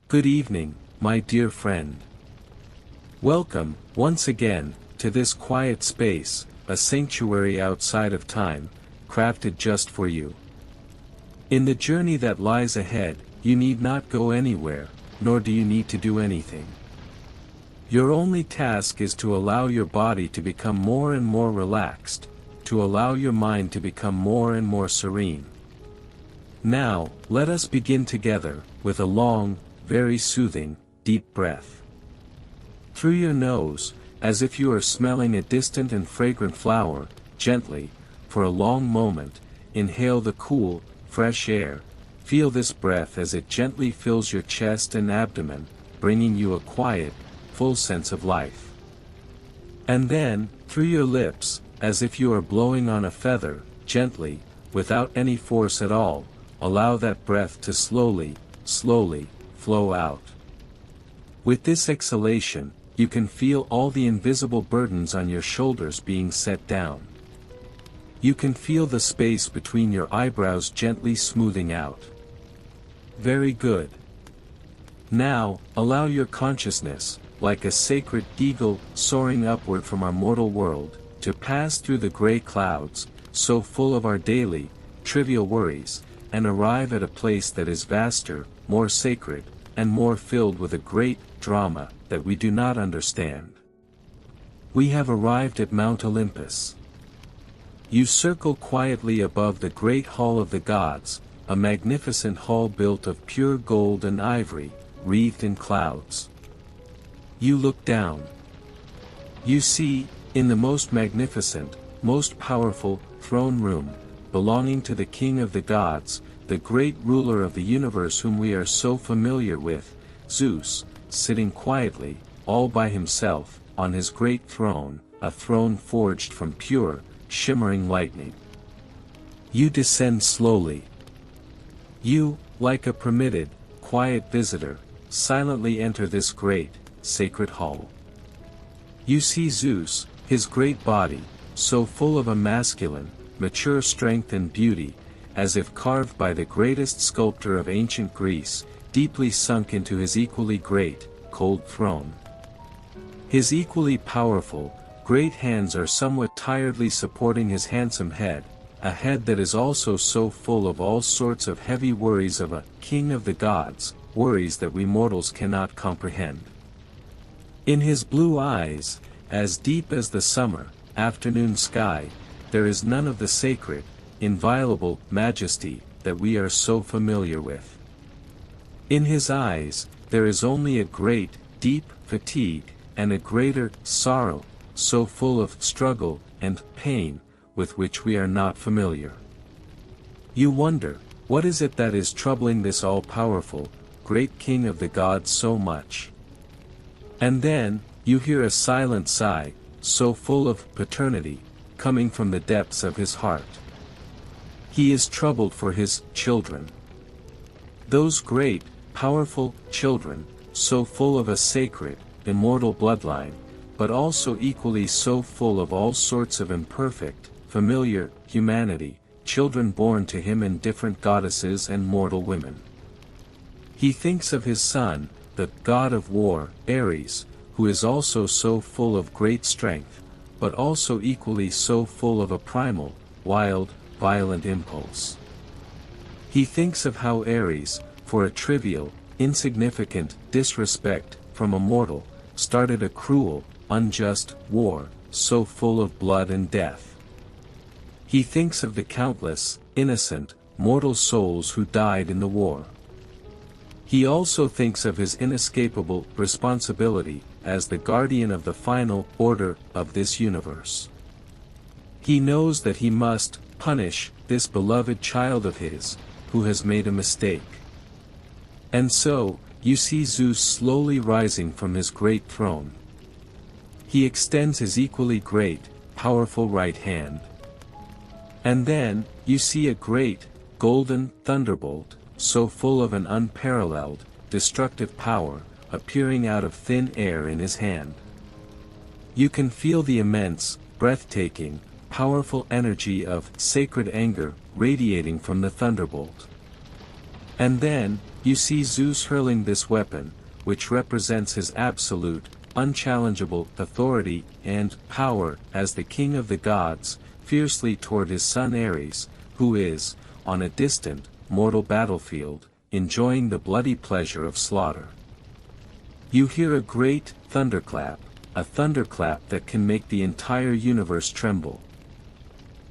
Good evening, my dear friend. Welcome, once again, to this quiet space, a sanctuary outside of time, crafted just for you. In the journey that lies ahead, you need not go anywhere, nor do you need to do anything. Your only task is to allow your body to become more and more relaxed, to allow your mind to become more and more serene. Now, let us begin together, with a long, very soothing, deep breath. Through your nose, as if you are smelling a distant and fragrant flower, gently, for a long moment, inhale the cool, fresh air. Feel this breath as it gently fills your chest and abdomen, bringing you a quiet, full sense of life. And then, through your lips, as if you are blowing on a feather, gently, without any force at all, allow that breath to slowly, slowly, flow out. With this exhalation, you can feel all the invisible burdens on your shoulders being set down. You can feel the space between your eyebrows gently smoothing out. Very good. Now, allow your consciousness, like a sacred eagle soaring upward from our mortal world, to pass through the gray clouds, so full of our daily, trivial worries, and arrive at a place that is vaster, more sacred, and more filled with a great drama that we do not understand. We have arrived at Mount Olympus. You circle quietly above the great hall of the gods, a magnificent hall built of pure gold and ivory, wreathed in clouds. You look down. You see, in the most magnificent, most powerful, throne room, belonging to the King of the gods, the great ruler of the universe whom we are so familiar with, Zeus, sitting quietly, all by himself, on his great throne, a throne forged from pure, shimmering lightning. You descend slowly. You, like a permitted, quiet visitor, silently enter this great, sacred hall. You see Zeus, his great body, so full of a masculine, mature strength and beauty, as if carved by the greatest sculptor of ancient Greece, deeply sunk into his equally great, cold throne. His equally powerful, great hands are somewhat tiredly supporting his handsome head, a head that is also so full of all sorts of heavy worries of a king of the gods, worries that we mortals cannot comprehend. In his blue eyes, as deep as the summer, afternoon sky, there is none of the sacred, inviolable majesty that we are so familiar with. In his eyes, there is only a great, deep fatigue, and a greater sorrow, so full of struggle and pain, with which we are not familiar. You wonder, what is it that is troubling this all-powerful, great King of the gods so much? And then, you hear a silent sigh, so full of paternity, coming from the depths of his heart. He is troubled for his children. Those great, powerful children, so full of a sacred, immortal bloodline, but also equally so full of all sorts of imperfect, familiar, humanity, children born to him in different goddesses and mortal women. He thinks of his son, the god of war, Ares, who is also so full of great strength, but also equally so full of a primal, wild, violent impulse. He thinks of how Ares, for a trivial, insignificant disrespect from a mortal, started a cruel, unjust war, so full of blood and death. He thinks of the countless, innocent, mortal souls who died in the war. He also thinks of his inescapable responsibility as the guardian of the final order of this universe. He knows that he must punish this beloved child of his, who has made a mistake. And so, you see Zeus slowly rising from his great throne. He extends his equally great, powerful right hand. And then, you see a great, golden thunderbolt, so full of an unparalleled, destructive power, appearing out of thin air in his hand. You can feel the immense, breathtaking, powerful energy of sacred anger radiating from the thunderbolt. And then, you see Zeus hurling this weapon, which represents his absolute, unchallengeable authority and power as the king of the gods, fiercely toward his son Ares, who is, on a distant, mortal battlefield, enjoying the bloody pleasure of slaughter. You hear a great thunderclap, a thunderclap that can make the entire universe tremble.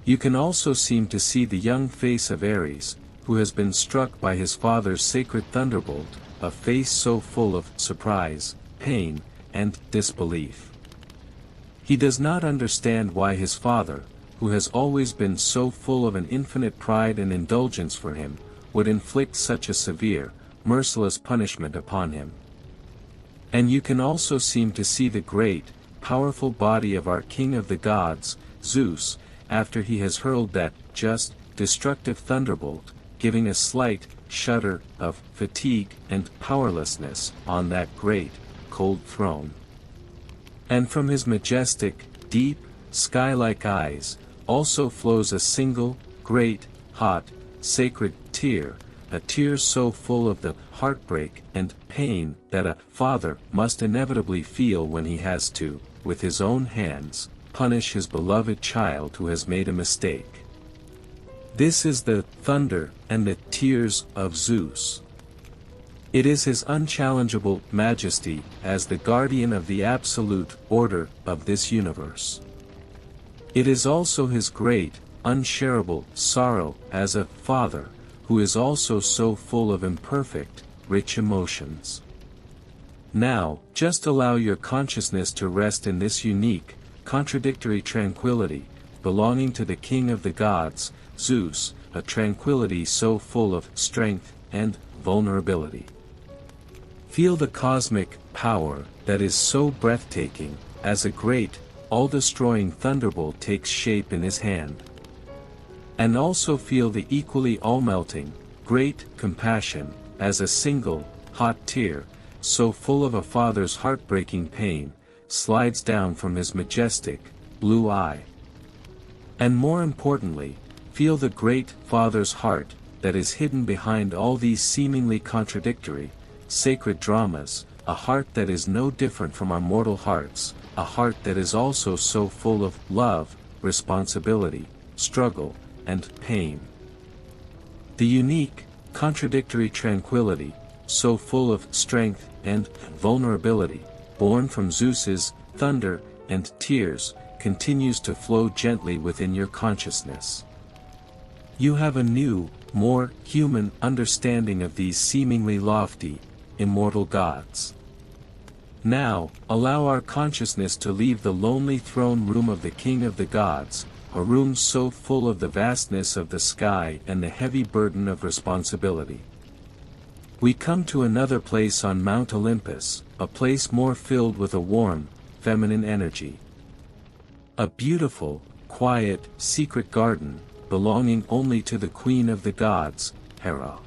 You can also seem to see the young face of Ares, who has been struck by his father's sacred thunderbolt, a face so full of surprise, pain, and disbelief. He does not understand why his father, who has always been so full of an infinite pride and indulgence for him, would inflict such a severe, merciless punishment upon him. And you can also seem to see the great, powerful body of our king of the gods, Zeus, after he has hurled that just, destructive thunderbolt, giving a slight shudder of fatigue and powerlessness on that great, cold throne. And from his majestic, deep, sky-like eyes, also flows a single, great, hot, sacred tear, a tear so full of the heartbreak and pain that a father must inevitably feel when he has to, with his own hands, punish his beloved child who has made a mistake. This is the thunder and the tears of Zeus. It is his unchallengeable majesty as the guardian of the absolute order of this universe. It is also his great, unshareable sorrow as a father, who is also so full of imperfect, rich emotions. Now, just allow your consciousness to rest in this unique, contradictory tranquility, belonging to the king of the gods, Zeus, a tranquility so full of strength and vulnerability. Feel the cosmic power that is so breathtaking, as a great, all-destroying thunderbolt takes shape in his hand. And also feel the equally all-melting, great compassion, as a single, hot tear, so full of a father's heartbreaking pain, slides down from his majestic, blue eye. And more importantly, feel the great Father's heart, that is hidden behind all these seemingly contradictory, sacred dramas, a heart that is no different from our mortal hearts, a heart that is also so full of love, responsibility, struggle, and pain. The unique, contradictory tranquility, so full of strength and vulnerability, born from Zeus's thunder and tears, continues to flow gently within your consciousness. You have a new, more human understanding of these seemingly lofty, immortal gods. Now, allow our consciousness to leave the lonely throne room of the King of the Gods, a room so full of the vastness of the sky and the heavy burden of responsibility. We come to another place on Mount Olympus, a place more filled with a warm, feminine energy. A beautiful, quiet, secret garden, belonging only to the Queen of the Gods, Hera.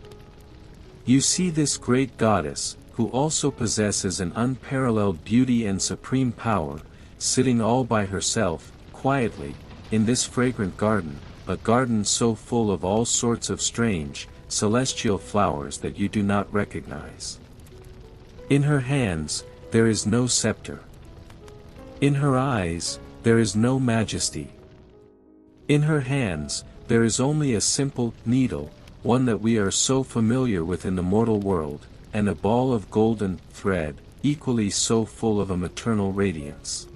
You see this great goddess, who also possesses an unparalleled beauty and supreme power, sitting all by herself, quietly, in this fragrant garden, a garden so full of all sorts of strange, celestial flowers that you do not recognize. In her hands, there is no scepter. In her eyes, there is no majesty. In her hands, there is only a simple needle, one that we are so familiar with in the mortal world, and a ball of golden thread, equally so full of a maternal radiance.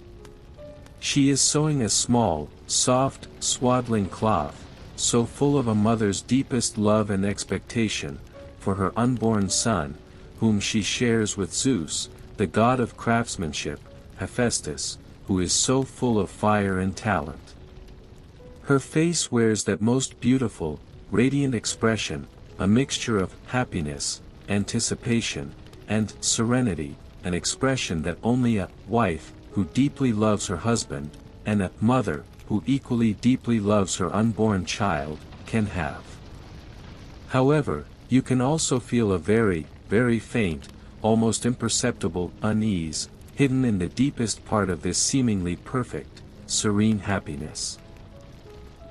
She is sewing a small, soft, swaddling cloth, so full of a mother's deepest love and expectation, for her unborn son, whom she shares with Zeus, the god of craftsmanship, Hephaestus, who is so full of fire and talent. Her face wears that most beautiful, radiant expression, a mixture of happiness, anticipation, and serenity, an expression that only a wife, who deeply loves her husband, and a mother, who equally deeply loves her unborn child, can have. However, you can also feel a very, very faint, almost imperceptible unease, hidden in the deepest part of this seemingly perfect, serene happiness.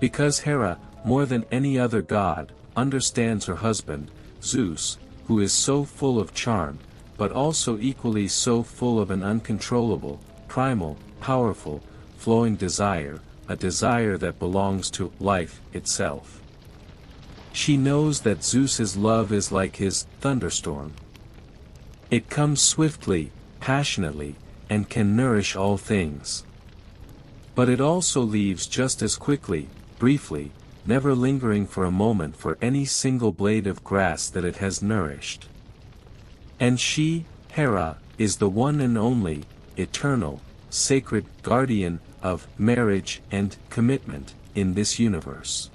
Because Hera, more than any other god, understands her husband, Zeus, who is so full of charm, but also equally so full of an uncontrollable, primal, powerful, flowing desire, a desire that belongs to life itself. She knows that Zeus's love is like his thunderstorm. It comes swiftly, passionately, and can nourish all things. But it also leaves just as quickly, briefly, never lingering for a moment for any single blade of grass that it has nourished. And she, Hera, is the one and only, eternal, sacred guardian of marriage and commitment in this universe.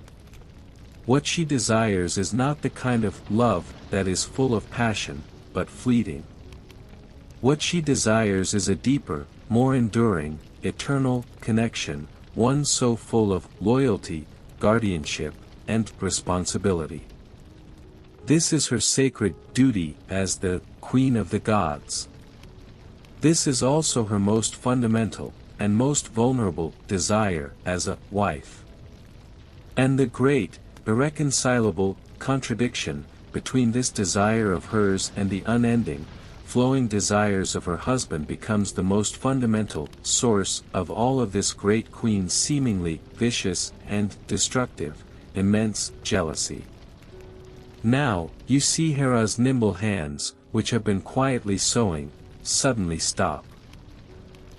What she desires is not the kind of love that is full of passion, but fleeting. What she desires is a deeper, more enduring, eternal connection, one so full of loyalty, guardianship, and responsibility. This is her sacred duty as the Queen of the Gods. This is also her most fundamental, and most vulnerable, desire as a wife. And the great, irreconcilable, contradiction, between this desire of hers and the unending, flowing desires of her husband becomes the most fundamental source of all of this great queen's seemingly vicious and destructive, immense jealousy. Now, you see Hera's nimble hands, which have been quietly sewing, suddenly stop.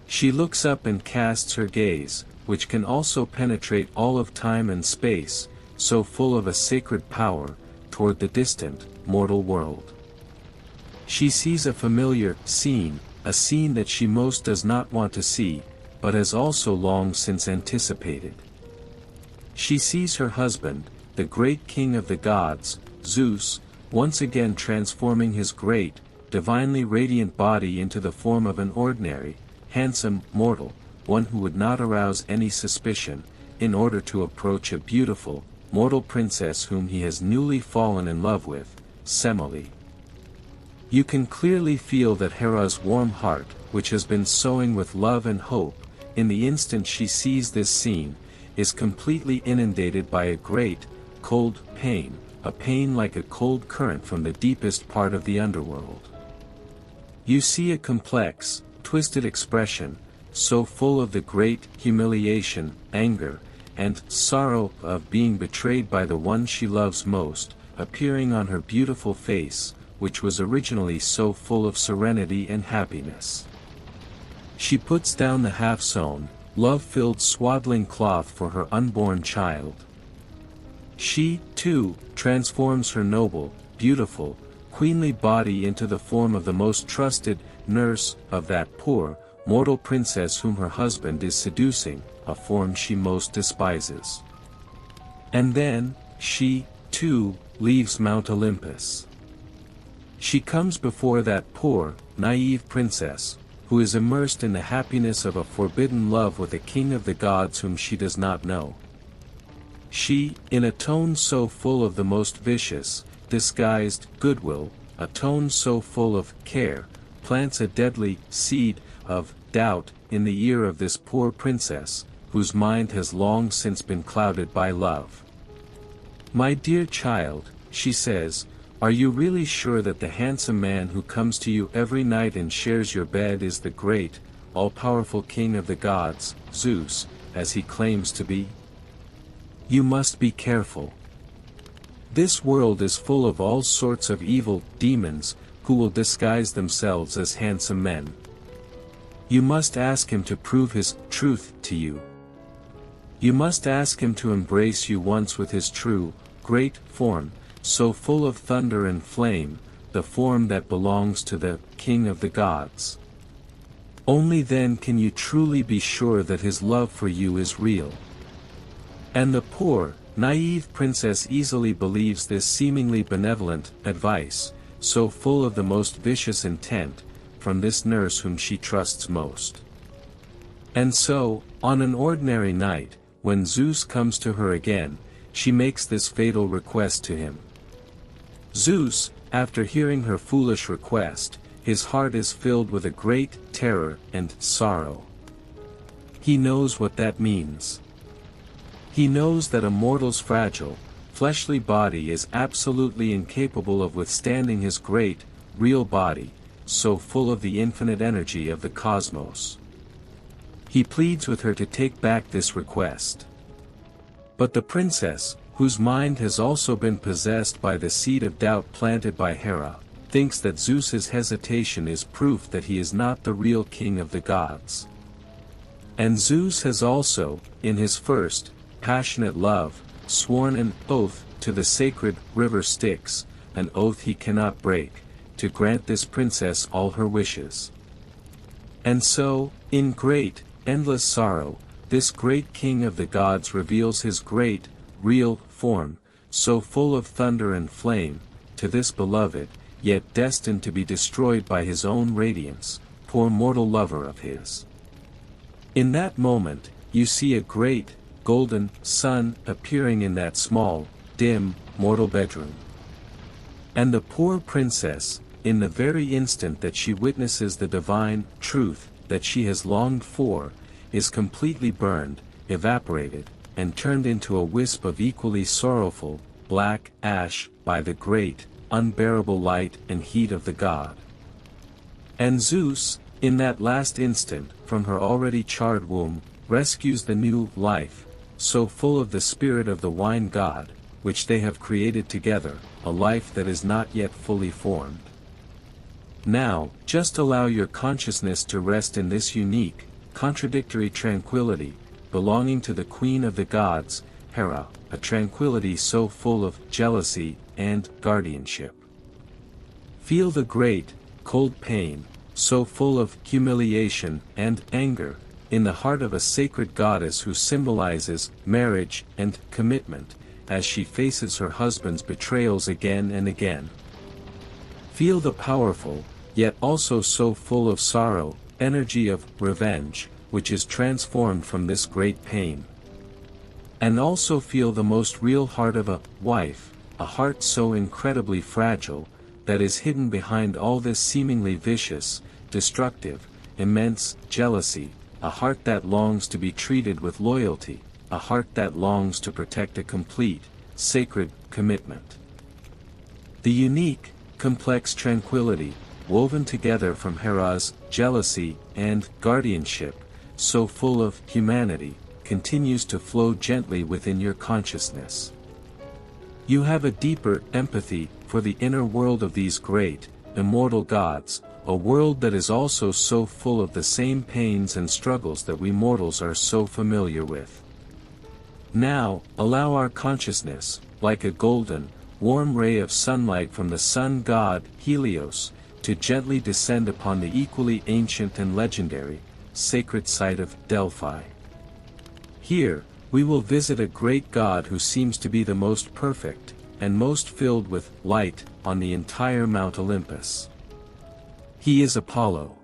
She looks up and casts her gaze, which can also penetrate all of time and space, so full of a sacred power, toward the distant, mortal world. She sees a familiar scene, a scene that she most does not want to see, but has also long since anticipated. She sees her husband, the great king of the gods, Zeus, once again transforming his great, divinely radiant body into the form of an ordinary, handsome mortal, one who would not arouse any suspicion, in order to approach a beautiful, mortal princess whom he has newly fallen in love with, Semele. You can clearly feel that Hera's warm heart, which has been sowing with love and hope, in the instant she sees this scene, is completely inundated by a great, cold pain, a pain like a cold current from the deepest part of the underworld. You see a complex, twisted expression, so full of the great humiliation, anger, and sorrow of being betrayed by the one she loves most, appearing on her beautiful face, which was originally so full of serenity and happiness. She puts down the half-sewn, love-filled swaddling cloth for her unborn child. She, too, transforms her noble, beautiful, queenly body into the form of the most trusted nurse of that poor, mortal princess whom her husband is seducing, a form she most despises. And then, she, too, leaves Mount Olympus. She comes before that poor, naive princess, who is immersed in the happiness of a forbidden love with a king of the gods whom she does not know. She, in a tone so full of the most vicious, disguised goodwill, a tone so full of care, plants a deadly seed of doubt in the ear of this poor princess, whose mind has long since been clouded by love. "My dear child," she says, "are you really sure that the handsome man who comes to you every night and shares your bed is the great, all-powerful king of the gods, Zeus, as he claims to be? You must be careful. This world is full of all sorts of evil demons, who will disguise themselves as handsome men. You must ask him to prove his truth to you. You must ask him to embrace you once with his true, great form, so full of thunder and flame, the form that belongs to the King of the Gods. Only then can you truly be sure that his love for you is real." And the poor, naive princess easily believes this seemingly benevolent advice, so full of the most vicious intent, from this nurse whom she trusts most. And so, on an ordinary night, when Zeus comes to her again, she makes this fatal request to him. Zeus, after hearing her foolish request, his heart is filled with a great terror and sorrow. He knows what that means. He knows that a mortal's fragile, fleshly body is absolutely incapable of withstanding his great, real body, so full of the infinite energy of the cosmos. He pleads with her to take back this request. But the princess, whose mind has also been possessed by the seed of doubt planted by Hera, thinks that Zeus's hesitation is proof that he is not the real king of the gods. And Zeus has also, in his first, passionate love, sworn an oath to the sacred river Styx, an oath he cannot break, to grant this princess all her wishes. And so, in great, endless sorrow, this great king of the gods reveals his great, real, form, so full of thunder and flame, to this beloved, yet destined to be destroyed by his own radiance, poor mortal lover of his. In that moment, you see a great, golden, sun appearing in that small, dim, mortal bedroom. And the poor princess, in the very instant that she witnesses the divine truth that she has longed for, is completely burned, evaporated, and turned into a wisp of equally sorrowful, black ash by the great, unbearable light and heat of the god. And Zeus, in that last instant, from her already charred womb, rescues the new life, so full of the spirit of the wine god, which they have created together, a life that is not yet fully formed. Now, just allow your consciousness to rest in this unique, contradictory tranquility, belonging to the queen of the gods, Hera, a tranquility so full of jealousy and guardianship. Feel the great, cold pain, so full of humiliation and anger, in the heart of a sacred goddess who symbolizes marriage and commitment, as she faces her husband's betrayals again and again. Feel the powerful, yet also so full of sorrow, energy of revenge, which is transformed from this great pain. And also feel the most real heart of a wife, a heart so incredibly fragile, that is hidden behind all this seemingly vicious, destructive, immense jealousy, a heart that longs to be treated with loyalty, a heart that longs to protect a complete, sacred commitment. The unique, complex tranquility, woven together from Hera's jealousy and guardianship, so full of humanity, continues to flow gently within your consciousness. You have a deeper empathy for the inner world of these great, immortal gods, a world that is also so full of the same pains and struggles that we mortals are so familiar with. Now, allow our consciousness, like a golden, warm ray of sunlight from the sun god, Helios, to gently descend upon the equally ancient and legendary, sacred site of Delphi. Here, we will visit a great god who seems to be the most perfect, and most filled with light, on the entire Mount Olympus. He is Apollo.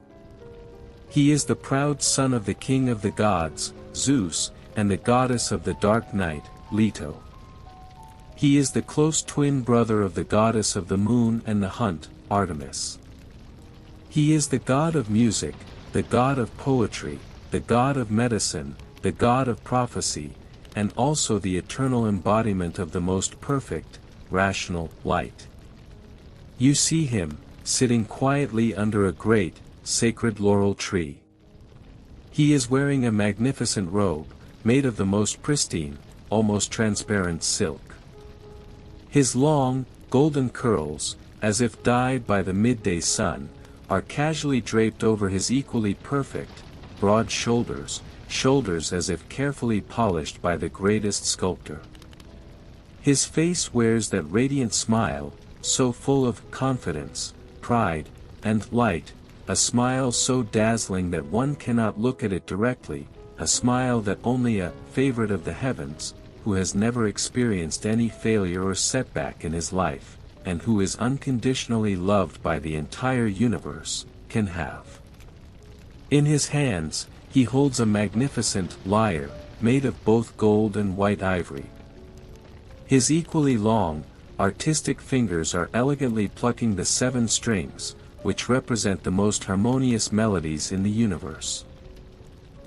He is the proud son of the king of the gods, Zeus, and the goddess of the dark night, Leto. He is the close twin brother of the goddess of the moon and the hunt, Artemis. He is the god of music, the god of poetry, the god of medicine, the god of prophecy, and also the eternal embodiment of the most perfect, rational light. You see him, sitting quietly under a great, sacred laurel tree. He is wearing a magnificent robe, made of the most pristine, almost transparent silk. His long, golden curls, as if dyed by the midday sun, are casually draped over his equally perfect, broad shoulders, shoulders as if carefully polished by the greatest sculptor. His face wears that radiant smile, so full of confidence, pride, and light, a smile so dazzling that one cannot look at it directly, a smile that only a favorite of the heavens, who has never experienced any failure or setback in his life, and who is unconditionally loved by the entire universe, can have. In his hands, he holds a magnificent lyre, made of both gold and white ivory. His equally long, artistic fingers are elegantly plucking the 7 strings, which represent the most harmonious melodies in the universe.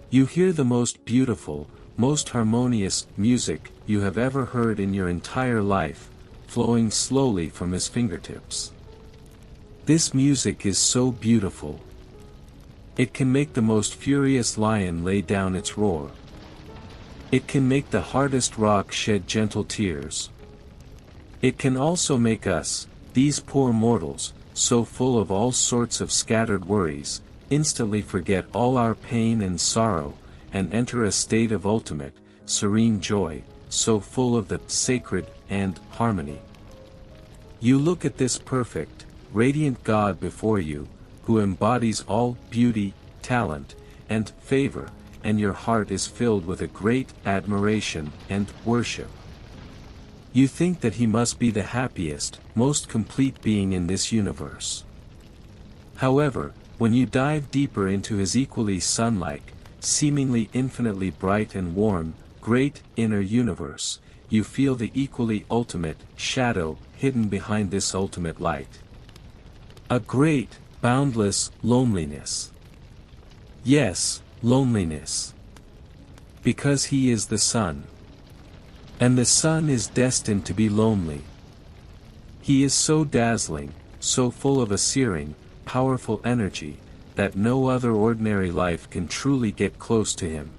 You hear the most beautiful, most harmonious music you have ever heard in your entire life, flowing slowly from his fingertips. This music is so beautiful. It can make the most furious lion lay down its roar. It can make the hardest rock shed gentle tears. It can also make us, these poor mortals, so full of all sorts of scattered worries, instantly forget all our pain and sorrow, and enter a state of ultimate, serene joy, so full of the sacred and harmony. You look at this perfect, radiant God before you, who embodies all beauty, talent, and favor, and your heart is filled with a great admiration and worship. You think that he must be the happiest, most complete being in this universe. However, when you dive deeper into his equally sun-like, seemingly infinitely bright and warm, great inner universe, you feel the equally ultimate shadow hidden behind this ultimate light. A great, boundless loneliness. Yes, loneliness. Because he is the sun. And the sun is destined to be lonely. He is so dazzling, so full of a searing, powerful energy, that no other ordinary life can truly get close to him.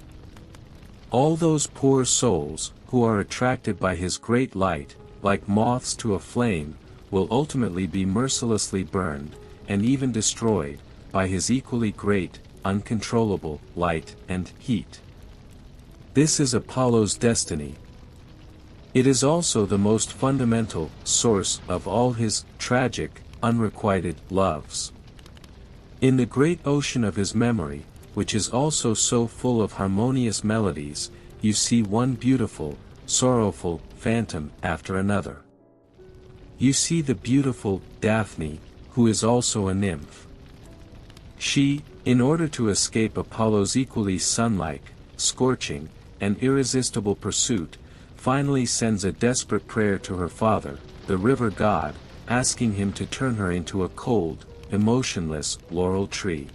All those poor souls, who are attracted by his great light, like moths to a flame, will ultimately be mercilessly burned, and even destroyed, by his equally great, uncontrollable, light and heat. This is Apollo's destiny. It is also the most fundamental source of all his tragic, unrequited loves. In the great ocean of his memory, which is also so full of harmonious melodies, you see one beautiful, sorrowful phantom after another. You see the beautiful Daphne, who is also a nymph. She, in order to escape Apollo's equally sun-like, scorching, and irresistible pursuit, finally sends a desperate prayer to her father, the river god, asking him to turn her into a cold, emotionless laurel tree.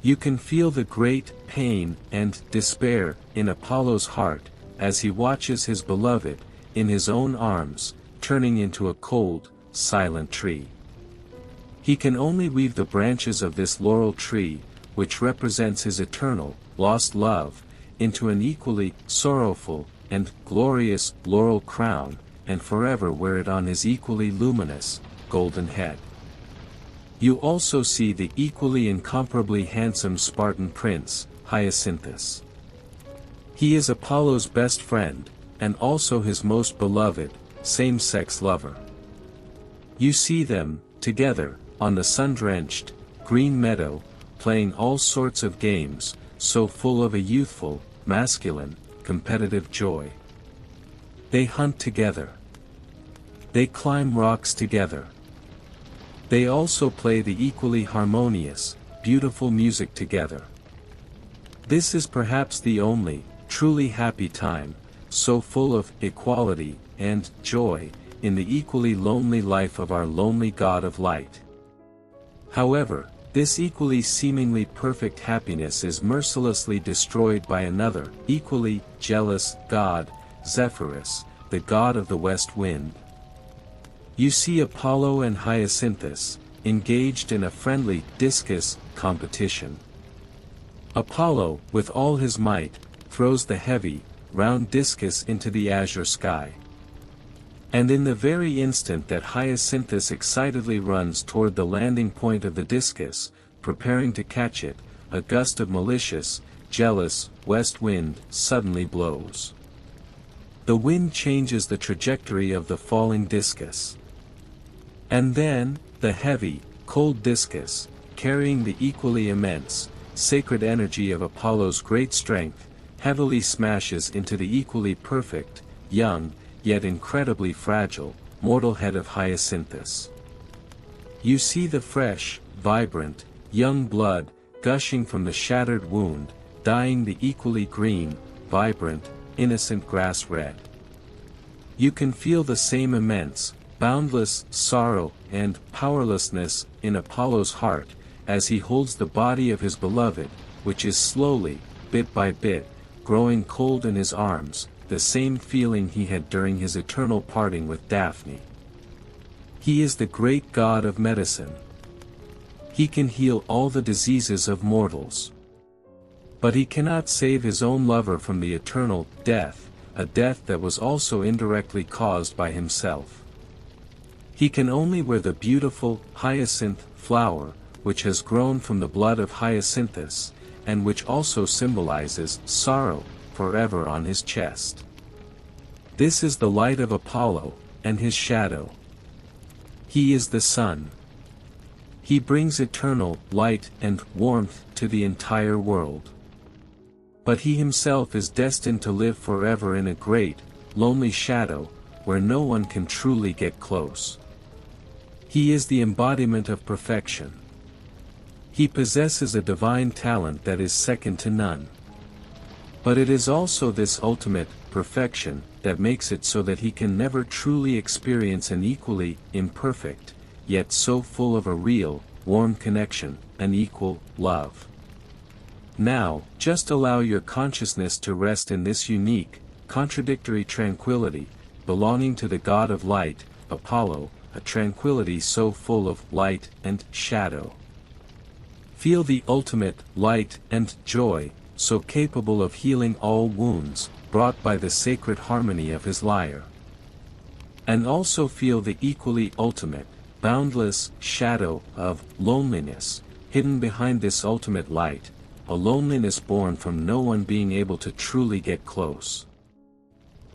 You can feel the great pain and despair in Apollo's heart, as he watches his beloved, in his own arms, turning into a cold, silent tree. He can only weave the branches of this laurel tree, which represents his eternal, lost love, into an equally sorrowful and glorious laurel crown, and forever wear it on his equally luminous, golden head. You also see the equally incomparably handsome Spartan prince, Hyacinthus. He is Apollo's best friend, and also his most beloved, same-sex lover. You see them, together, on the sun-drenched, green meadow, playing all sorts of games, so full of a youthful, masculine, competitive joy. They hunt together. They climb rocks together. They also play the equally harmonious, beautiful music together. This is perhaps the only, truly happy time, so full of equality and joy, in the equally lonely life of our lonely God of light. However, this equally seemingly perfect happiness is mercilessly destroyed by another, equally jealous god, Zephyrus, the god of the west wind. You see Apollo and Hyacinthus, engaged in a friendly discus competition. Apollo, with all his might, throws the heavy, round discus into the azure sky. And in the very instant that Hyacinthus excitedly runs toward the landing point of the discus, preparing to catch it, a gust of malicious, jealous, west wind suddenly blows. The wind changes the trajectory of the falling discus. And then, the heavy, cold discus, carrying the equally immense, sacred energy of Apollo's great strength, heavily smashes into the equally perfect, young, yet incredibly fragile, mortal head of Hyacinthus. You see the fresh, vibrant, young blood, gushing from the shattered wound, dyeing the equally green, vibrant, innocent grass red. You can feel the same immense, boundless sorrow and powerlessness in Apollo's heart, as he holds the body of his beloved, which is slowly, bit by bit, growing cold in his arms, the same feeling he had during his eternal parting with Daphne. He is the great god of medicine. He can heal all the diseases of mortals. But he cannot save his own lover from the eternal death, a death that was also indirectly caused by himself. He can only wear the beautiful hyacinth flower, which has grown from the blood of Hyacinthus, and which also symbolizes sorrow, forever on his chest. This is the light of Apollo, and his shadow. He is the sun. He brings eternal light and warmth to the entire world. But he himself is destined to live forever in a great, lonely shadow, where no one can truly get close. He is the embodiment of perfection. He possesses a divine talent that is second to none. But it is also this ultimate perfection that makes it so that he can never truly experience an equally imperfect, yet so full of a real, warm connection, an equal love. Now, just allow your consciousness to rest in this unique, contradictory tranquility, belonging to the god of light, Apollo, a tranquility so full of light and shadow. Feel the ultimate light and joy, so capable of healing all wounds, brought by the sacred harmony of his lyre. And also feel the equally ultimate, boundless shadow of loneliness, hidden behind this ultimate light, a loneliness born from no one being able to truly get close.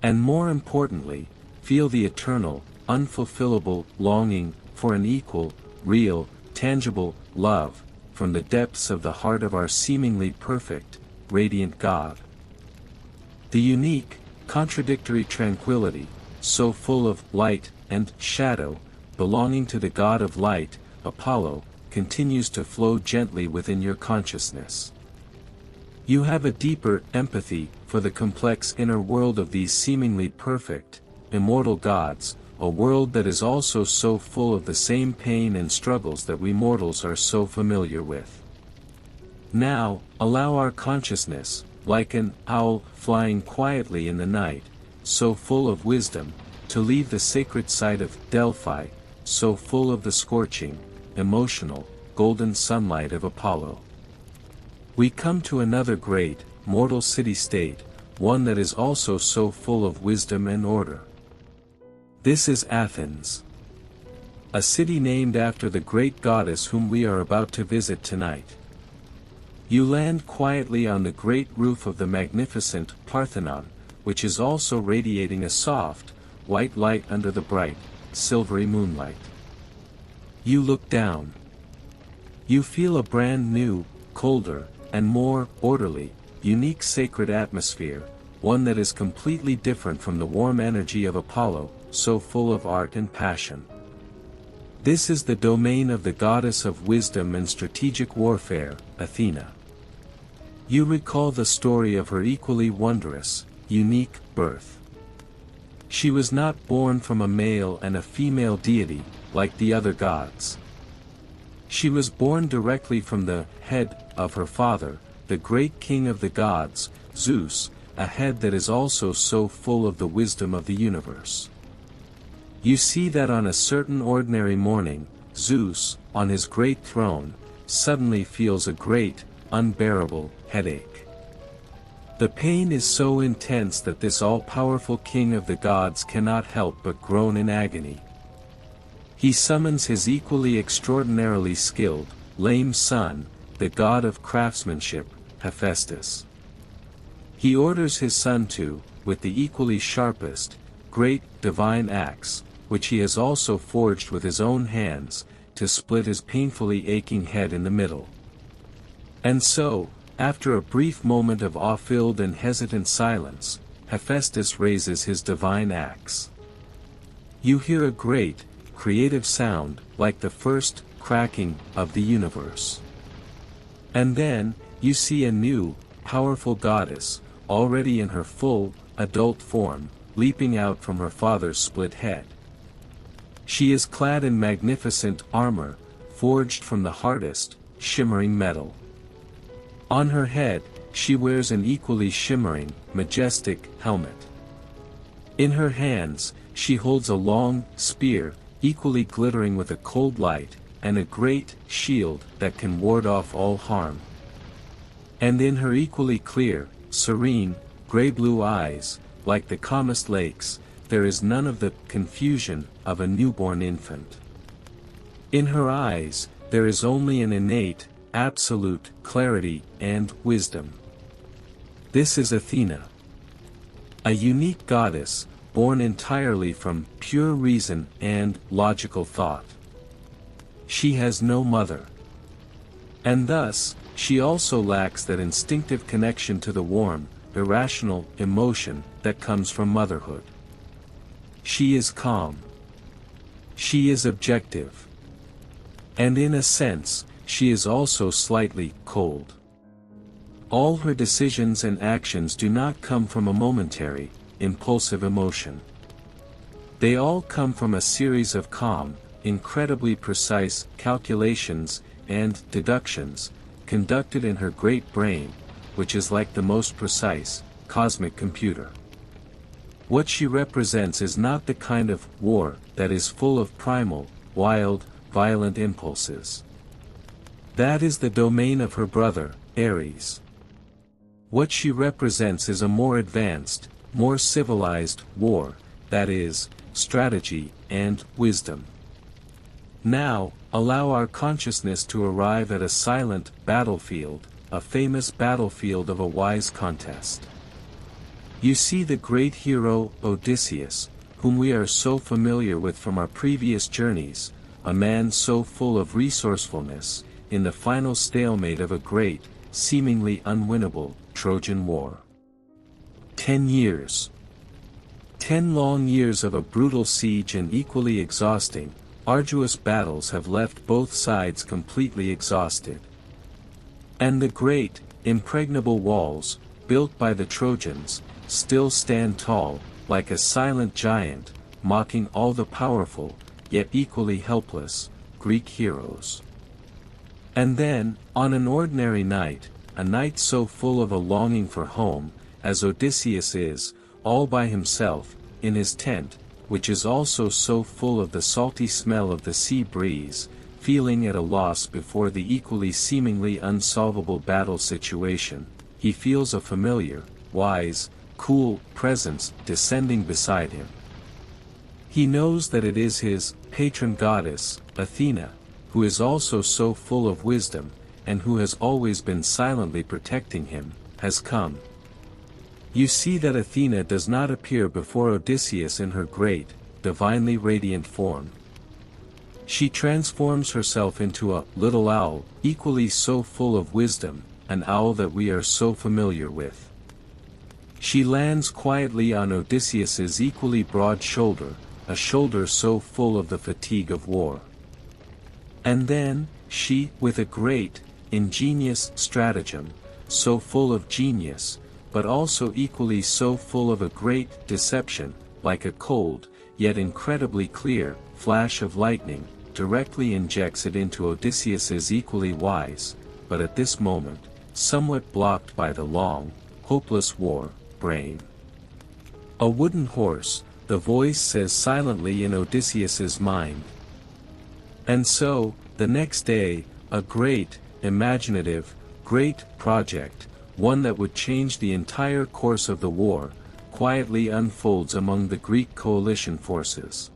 And more importantly, feel the eternal, unfulfillable longing for an equal, real, tangible love, from the depths of the heart of our seemingly perfect, radiant God. The unique, contradictory tranquility, so full of light and shadow, belonging to the god of light, Apollo, continues to flow gently within your consciousness. You have a deeper empathy for the complex inner world of these seemingly perfect, immortal gods, a world that is also so full of the same pain and struggles that we mortals are so familiar with. Now, allow our consciousness, like an owl flying quietly in the night, so full of wisdom, to leave the sacred site of Delphi, so full of the scorching, emotional, golden sunlight of Apollo. We come to another great, mortal city-state, one that is also so full of wisdom and order. This is Athens. A city named after the great goddess whom we are about to visit tonight. You land quietly on the great roof of the magnificent Parthenon, which is also radiating a soft, white light under the bright, silvery moonlight. You look down. You feel a brand new, colder, and more orderly, unique sacred atmosphere, one that is completely different from the warm energy of Apollo, so full of art and passion. This is the domain of the goddess of wisdom and strategic warfare, Athena. You recall the story of her equally wondrous, unique birth. She was not born from a male and a female deity, like the other gods. She was born directly from the head of her father, the great king of the gods, Zeus, a head that is also so full of the wisdom of the universe. You see that on a certain ordinary morning, Zeus, on his great throne, suddenly feels a great, unbearable headache. The pain is so intense that this all-powerful king of the gods cannot help but groan in agony. He summons his equally extraordinarily skilled, lame son, the god of craftsmanship, Hephaestus. He orders his son to, with the equally sharpest, great, divine axe, which he has also forged with his own hands, to split his painfully aching head in the middle. And so, after a brief moment of awe-filled and hesitant silence, Hephaestus raises his divine axe. You hear a great, creative sound, like the first cracking of the universe. And then, you see a new, powerful goddess, already in her full, adult form, leaping out from her father's split head. She is clad in magnificent armor, forged from the hardest, shimmering metal. On her head, she wears an equally shimmering, majestic helmet. In her hands, she holds a long spear, equally glittering with a cold light, and a great shield that can ward off all harm. And in her equally clear, serene, gray-blue eyes, like the calmest lakes, there is none of the confusion of a newborn infant. In her eyes, there is only an innate, absolute clarity and wisdom. This is Athena. A unique goddess, born entirely from pure reason and logical thought. She has no mother. And thus, she also lacks that instinctive connection to the warm, irrational emotion that comes from motherhood. She is calm. She is objective. And in a sense, she is also slightly cold. All her decisions and actions do not come from a momentary, impulsive emotion. They all come from a series of calm, incredibly precise calculations and deductions, conducted in her great brain, which is like the most precise, cosmic computer. What she represents is not the kind of war that is full of primal, wild, violent impulses. That is the domain of her brother, Ares. What she represents is a more advanced, more civilized war, that is, strategy and wisdom. Now, allow our consciousness to arrive at a silent battlefield, a famous battlefield of a wise contest. You see the great hero Odysseus, whom we are so familiar with from our previous journeys, a man so full of resourcefulness, in the final stalemate of a great, seemingly unwinnable, Trojan War. 10 years. 10 long years of a brutal siege and equally exhausting, arduous battles have left both sides completely exhausted. And the great, impregnable walls, built by the Trojans, still stand tall, like a silent giant, mocking all the powerful, yet equally helpless, Greek heroes. And then, on an ordinary night, a night so full of a longing for home, as Odysseus is, all by himself, in his tent, which is also so full of the salty smell of the sea breeze, feeling at a loss before the equally seemingly unsolvable battle situation, he feels a familiar, wise, cool presence descending beside him. He knows that it is his patron goddess, Athena, who is also so full of wisdom, and who has always been silently protecting him, has come. You see that Athena does not appear before Odysseus in her great, divinely radiant form. She transforms herself into a little owl, equally so full of wisdom, an owl that we are so familiar with. She lands quietly on Odysseus's equally broad shoulder, a shoulder so full of the fatigue of war. And then, she, with a great, ingenious stratagem, so full of genius, but also equally so full of a great deception, like a cold, yet incredibly clear, flash of lightning, directly injects it into Odysseus's equally wise, but at this moment, somewhat blocked by the long, hopeless war, brain. A wooden horse, the voice says silently in Odysseus's mind. And so, the next day, a great, imaginative, great project, one that would change the entire course of the war, quietly unfolds among the Greek coalition forces.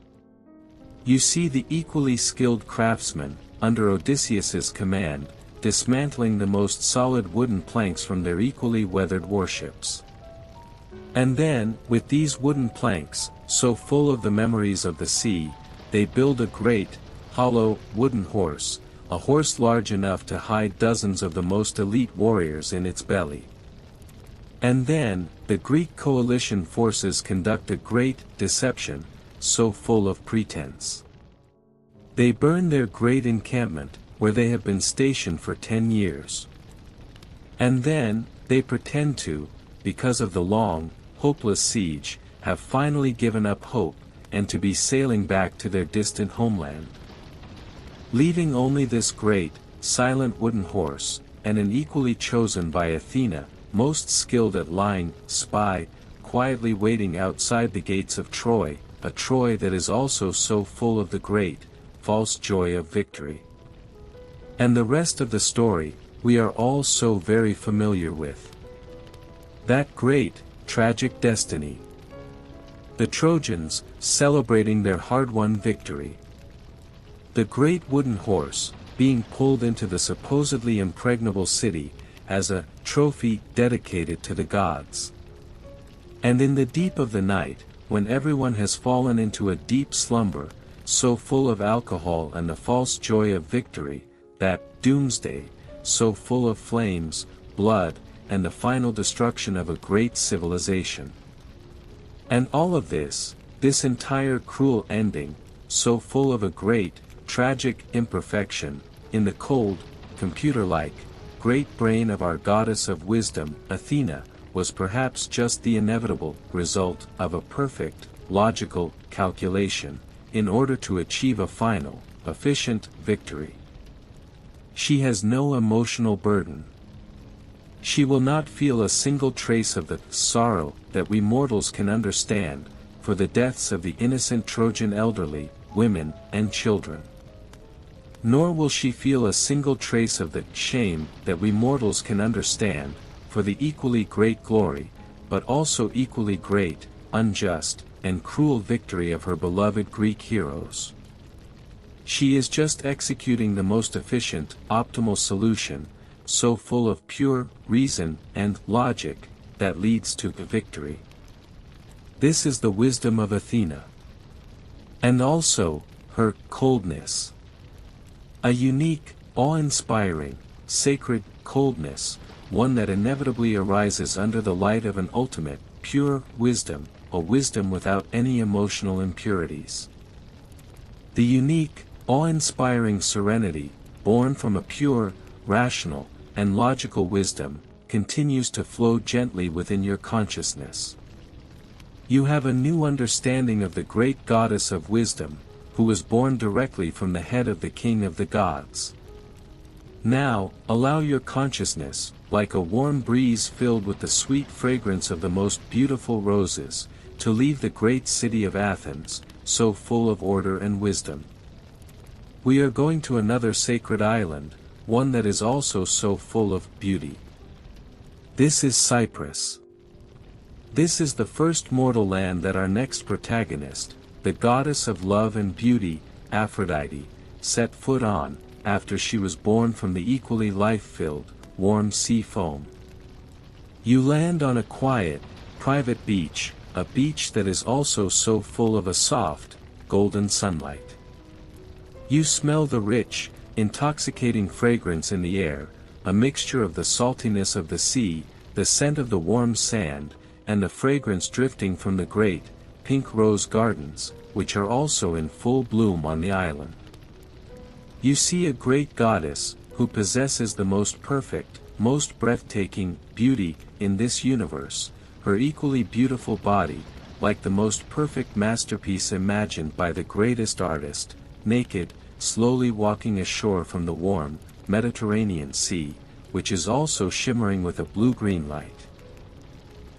You see the equally skilled craftsmen, under Odysseus's command, dismantling the most solid wooden planks from their equally weathered warships. And then, with these wooden planks, so full of the memories of the sea, they build a great, hollow, wooden horse, a horse large enough to hide dozens of the most elite warriors in its belly. And then, the Greek coalition forces conduct a great deception, so full of pretense. They burn their great encampment, where they have been stationed for 10 years. And then, they pretend to, because of the long, hopeless siege, have finally given up hope, and to be sailing back to their distant homeland. Leaving only this great, silent wooden horse, and an equally chosen by Athena, most skilled at lying, spy, quietly waiting outside the gates of Troy, a Troy that is also so full of the great, false joy of victory. And the rest of the story, we are all so very familiar with. That great, tragic destiny. The Trojans, celebrating their hard-won victory. The great wooden horse, being pulled into the supposedly impregnable city, as a trophy dedicated to the gods. And in the deep of the night, when everyone has fallen into a deep slumber, so full of alcohol and the false joy of victory, that doomsday, so full of flames, blood, and the final destruction of a great civilization. And all of this entire cruel ending, so full of a great, tragic imperfection, in the cold, computer-like, great brain of our goddess of wisdom, Athena, was perhaps just the inevitable result of a perfect, logical calculation, in order to achieve a final, efficient victory. She has no emotional burden. She will not feel a single trace of the sorrow that we mortals can understand, for the deaths of the innocent Trojan elderly, women, and children. Nor will she feel a single trace of the shame that we mortals can understand, for the equally great glory, but also equally great, unjust, and cruel victory of her beloved Greek heroes. She is just executing the most efficient, optimal solution, so full of pure reason and logic, that leads to the victory. This is the wisdom of Athena. And also, her coldness. A unique, awe-inspiring, sacred coldness, one that inevitably arises under the light of an ultimate, pure wisdom, a wisdom without any emotional impurities. The unique, awe-inspiring serenity, born from a pure, rational, and logical wisdom, continues to flow gently within your consciousness. You have a new understanding of the great goddess of wisdom, who was born directly from the head of the king of the gods. Now, allow your consciousness, like a warm breeze filled with the sweet fragrance of the most beautiful roses, to leave the great city of Athens, so full of order and wisdom. We are going to another sacred island, one that is also so full of beauty. This is Cyprus. This is the first mortal land that our next protagonist, the goddess of love and beauty, Aphrodite, set foot on, after she was born from the equally life-filled, warm sea foam. You land on a quiet, private beach, a beach that is also so full of a soft, golden sunlight. You smell the rich, intoxicating fragrance in the air, a mixture of the saltiness of the sea, the scent of the warm sand, and the fragrance drifting from the great, pink rose gardens, which are also in full bloom on the island. You see a great goddess, who possesses the most perfect, most breathtaking beauty in this universe, her equally beautiful body, like the most perfect masterpiece imagined by the greatest artist, naked, slowly walking ashore from the warm, Mediterranean Sea, which is also shimmering with a blue-green light.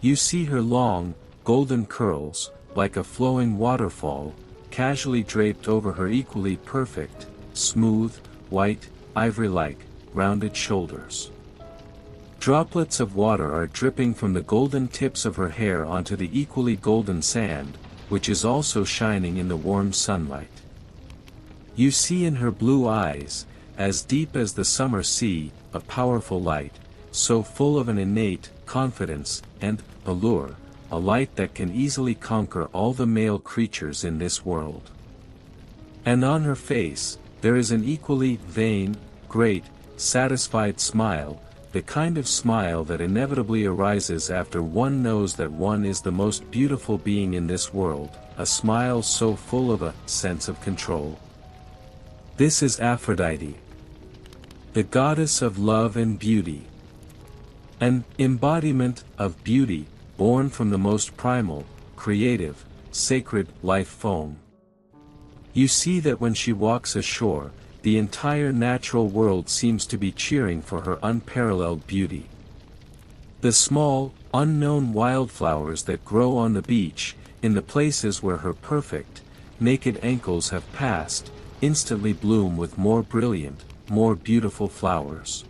You see her long, golden curls, like a flowing waterfall, casually draped over her equally perfect, smooth, white, ivory-like, rounded shoulders. Droplets of water are dripping from the golden tips of her hair onto the equally golden sand, which is also shining in the warm sunlight. You see in her blue eyes, as deep as the summer sea, a powerful light, so full of an innate confidence and allure, a light that can easily conquer all the male creatures in this world. And on her face, there is an equally vain, great, satisfied smile, the kind of smile that inevitably arises after one knows that one is the most beautiful being in this world, a smile so full of a sense of control. This is Aphrodite, the goddess of love and beauty. An embodiment of beauty, born from the most primal, creative, sacred life form. You see that when she walks ashore, the entire natural world seems to be cheering for her unparalleled beauty. The small, unknown wildflowers that grow on the beach, in the places where her perfect, naked ankles have passed, instantly bloom with more brilliant, more beautiful flowers.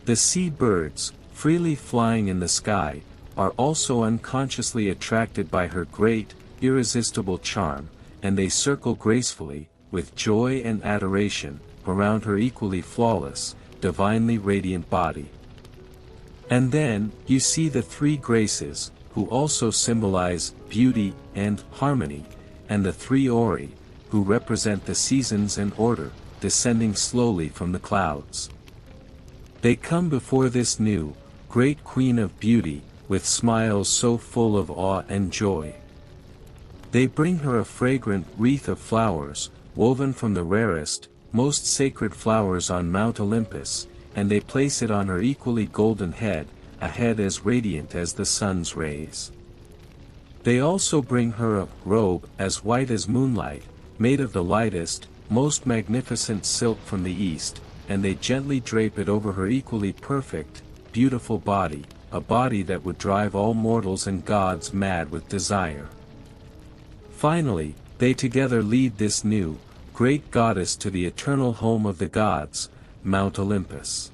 The sea birds, freely flying in the sky, are also unconsciously attracted by her great, irresistible charm, and they circle gracefully, with joy and adoration, around her equally flawless, divinely radiant body. And then, you see the three graces, who also symbolize beauty and harmony, and the three Ori, who represent the seasons and order, descending slowly from the clouds. They come before this new, great Queen of Beauty, with smiles so full of awe and joy. They bring her a fragrant wreath of flowers, woven from the rarest, most sacred flowers on Mount Olympus, and they place it on her equally golden head, a head as radiant as the sun's rays. They also bring her a robe as white as moonlight, made of the lightest, most magnificent silk from the east, and they gently drape it over her equally perfect, beautiful body, a body that would drive all mortals and gods mad with desire. Finally, they together lead this new, great goddess to the eternal home of the gods, Mount Olympus.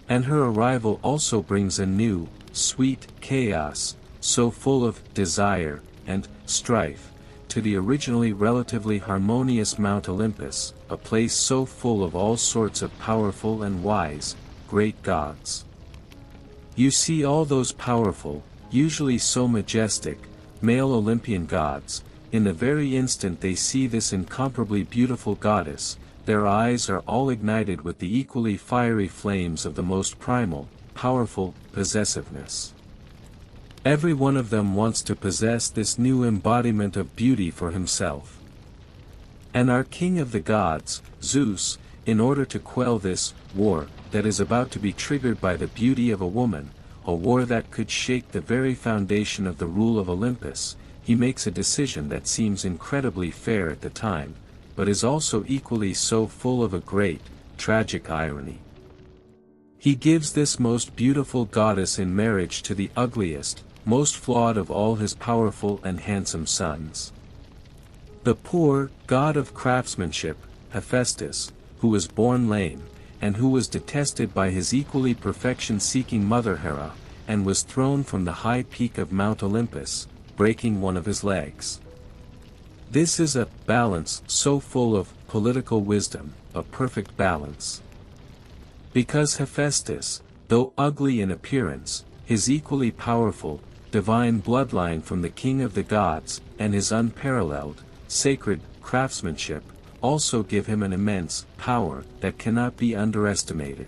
And her arrival also brings a new, sweet chaos, so full of desire and strife, to the originally relatively harmonious Mount Olympus, a place so full of all sorts of powerful and wise, great gods. You see all those powerful, usually so majestic, male Olympian gods, in the very instant they see this incomparably beautiful goddess, their eyes are all ignited with the equally fiery flames of the most primal, powerful, possessiveness. Every one of them wants to possess this new embodiment of beauty for himself. And our king of the gods, Zeus, in order to quell this war that is about to be triggered by the beauty of a woman, a war that could shake the very foundation of the rule of Olympus, he makes a decision that seems incredibly fair at the time, but is also equally so full of a great, tragic irony. He gives this most beautiful goddess in marriage to the ugliest, most flawed of all his powerful and handsome sons. The poor, god of craftsmanship, Hephaestus, who was born lame, and who was detested by his equally perfection-seeking mother Hera, and was thrown from the high peak of Mount Olympus, breaking one of his legs. This is a balance so full of political wisdom, a perfect balance. Because Hephaestus, though ugly in appearance, his equally powerful, divine bloodline from the king of the gods, and his unparalleled, sacred, craftsmanship, also give him an immense power that cannot be underestimated.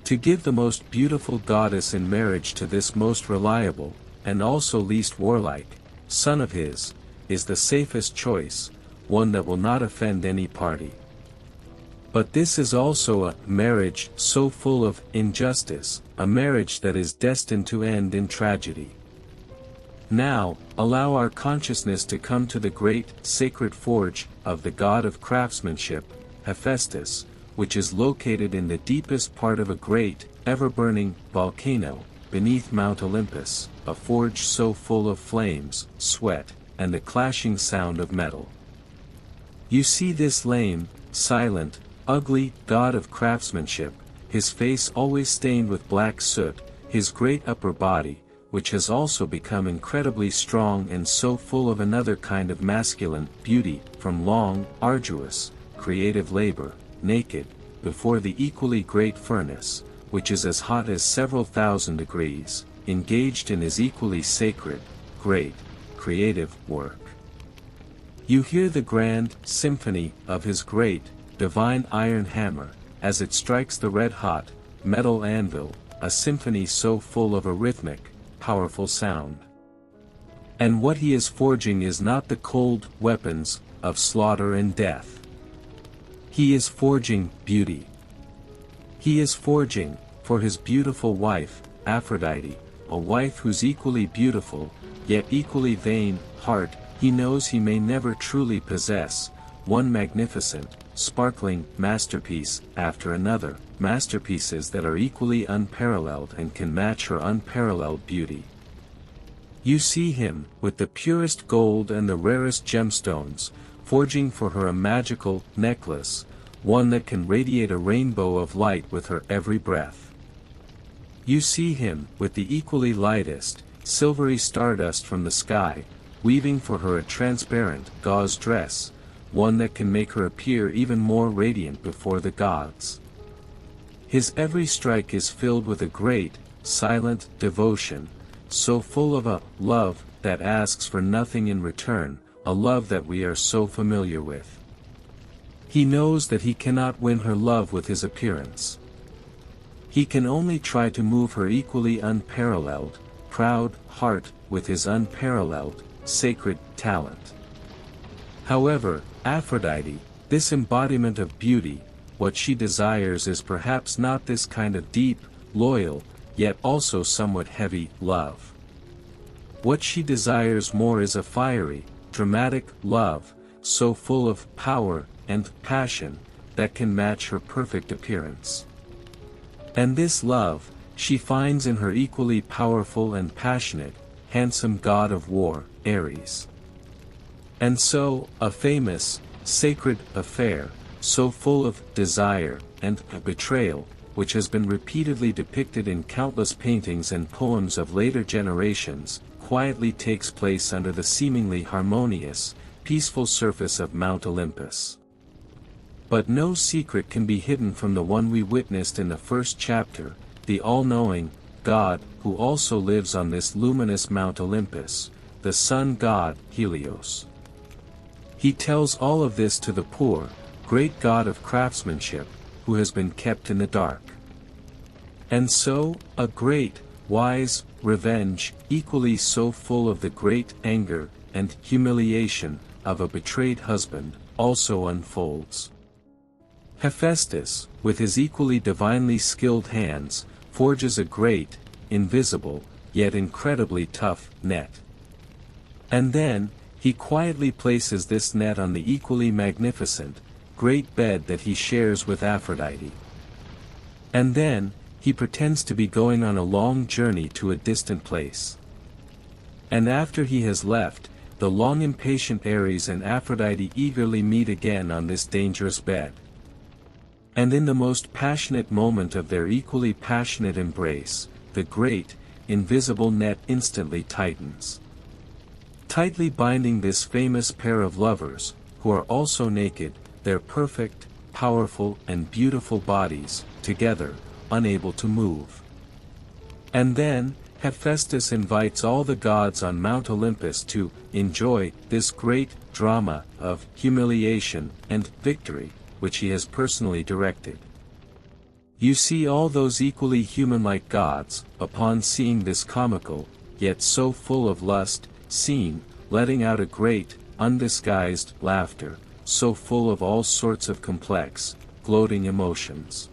To give the most beautiful goddess in marriage to this most reliable, and also least warlike, son of his, is the safest choice, one that will not offend any party. But this is also a marriage so full of injustice, a marriage that is destined to end in tragedy. Now, allow our consciousness to come to the great, sacred forge of the god of craftsmanship, Hephaestus, which is located in the deepest part of a great, ever-burning volcano, beneath Mount Olympus, a forge so full of flames, sweat, and the clashing sound of metal. You see this lame, silent, ugly god of craftsmanship, his face always stained with black soot, his great upper body, which has also become incredibly strong and so full of another kind of masculine beauty, from long, arduous, creative labor, naked, before the equally great furnace, which is as hot as several thousand degrees, engaged in his equally sacred, great, creative work. You hear the grand symphony of his great, divine iron hammer, as it strikes the red-hot, metal anvil, a symphony so full of a rhythmic, powerful sound. And what he is forging is not the cold weapons of slaughter and death. He is forging beauty. He is forging, for his beautiful wife, Aphrodite, a wife whose equally beautiful, yet equally vain, heart, he knows he may never truly possess, one magnificent, sparkling masterpiece after another, masterpieces that are equally unparalleled and can match her unparalleled beauty. You see him, with the purest gold and the rarest gemstones, forging for her a magical necklace, one that can radiate a rainbow of light with her every breath. You see him, with the equally lightest, silvery stardust from the sky, weaving for her a transparent, gauze dress, one that can make her appear even more radiant before the gods. His every strike is filled with a great, silent devotion, so full of a love that asks for nothing in return, a love that we are so familiar with. He knows that he cannot win her love with his appearance. He can only try to move her equally unparalleled, proud heart with his unparalleled, sacred talent. However, Aphrodite, this embodiment of beauty, what she desires is perhaps not this kind of deep, loyal, yet also somewhat heavy, love. What she desires more is a fiery, dramatic love, so full of power and passion, that can match her perfect appearance. And this love, she finds in her equally powerful and passionate, handsome god of war, Ares. And so, a famous, sacred affair, so full of desire and betrayal, which has been repeatedly depicted in countless paintings and poems of later generations, quietly takes place under the seemingly harmonious, peaceful surface of Mount Olympus. But no secret can be hidden from the one we witnessed in the first chapter, the all-knowing God who also lives on this luminous Mount Olympus, the sun god Helios. He tells all of this to the poor, great god of craftsmanship, who has been kept in the dark. And so, a great, wise, revenge, equally so full of the great anger and humiliation of a betrayed husband, also unfolds. Hephaestus, with his equally divinely skilled hands, forges a great, invisible, yet incredibly tough, net. And then, he quietly places this net on the equally magnificent, great bed that he shares with Aphrodite. And then, he pretends to be going on a long journey to a distant place. And after he has left, the long impatient Ares and Aphrodite eagerly meet again on this dangerous bed. And in the most passionate moment of their equally passionate embrace, the great, invisible net instantly tightens, tightly binding this famous pair of lovers, who are also naked, their perfect, powerful and beautiful bodies, together, unable to move. And then, Hephaestus invites all the gods on Mount Olympus to enjoy this great drama of humiliation and victory, which he has personally directed. You see all those equally human-like gods, upon seeing this comical, yet so full of lust, scene, letting out a great, undisguised laughter, so full of all sorts of complex, gloating emotions.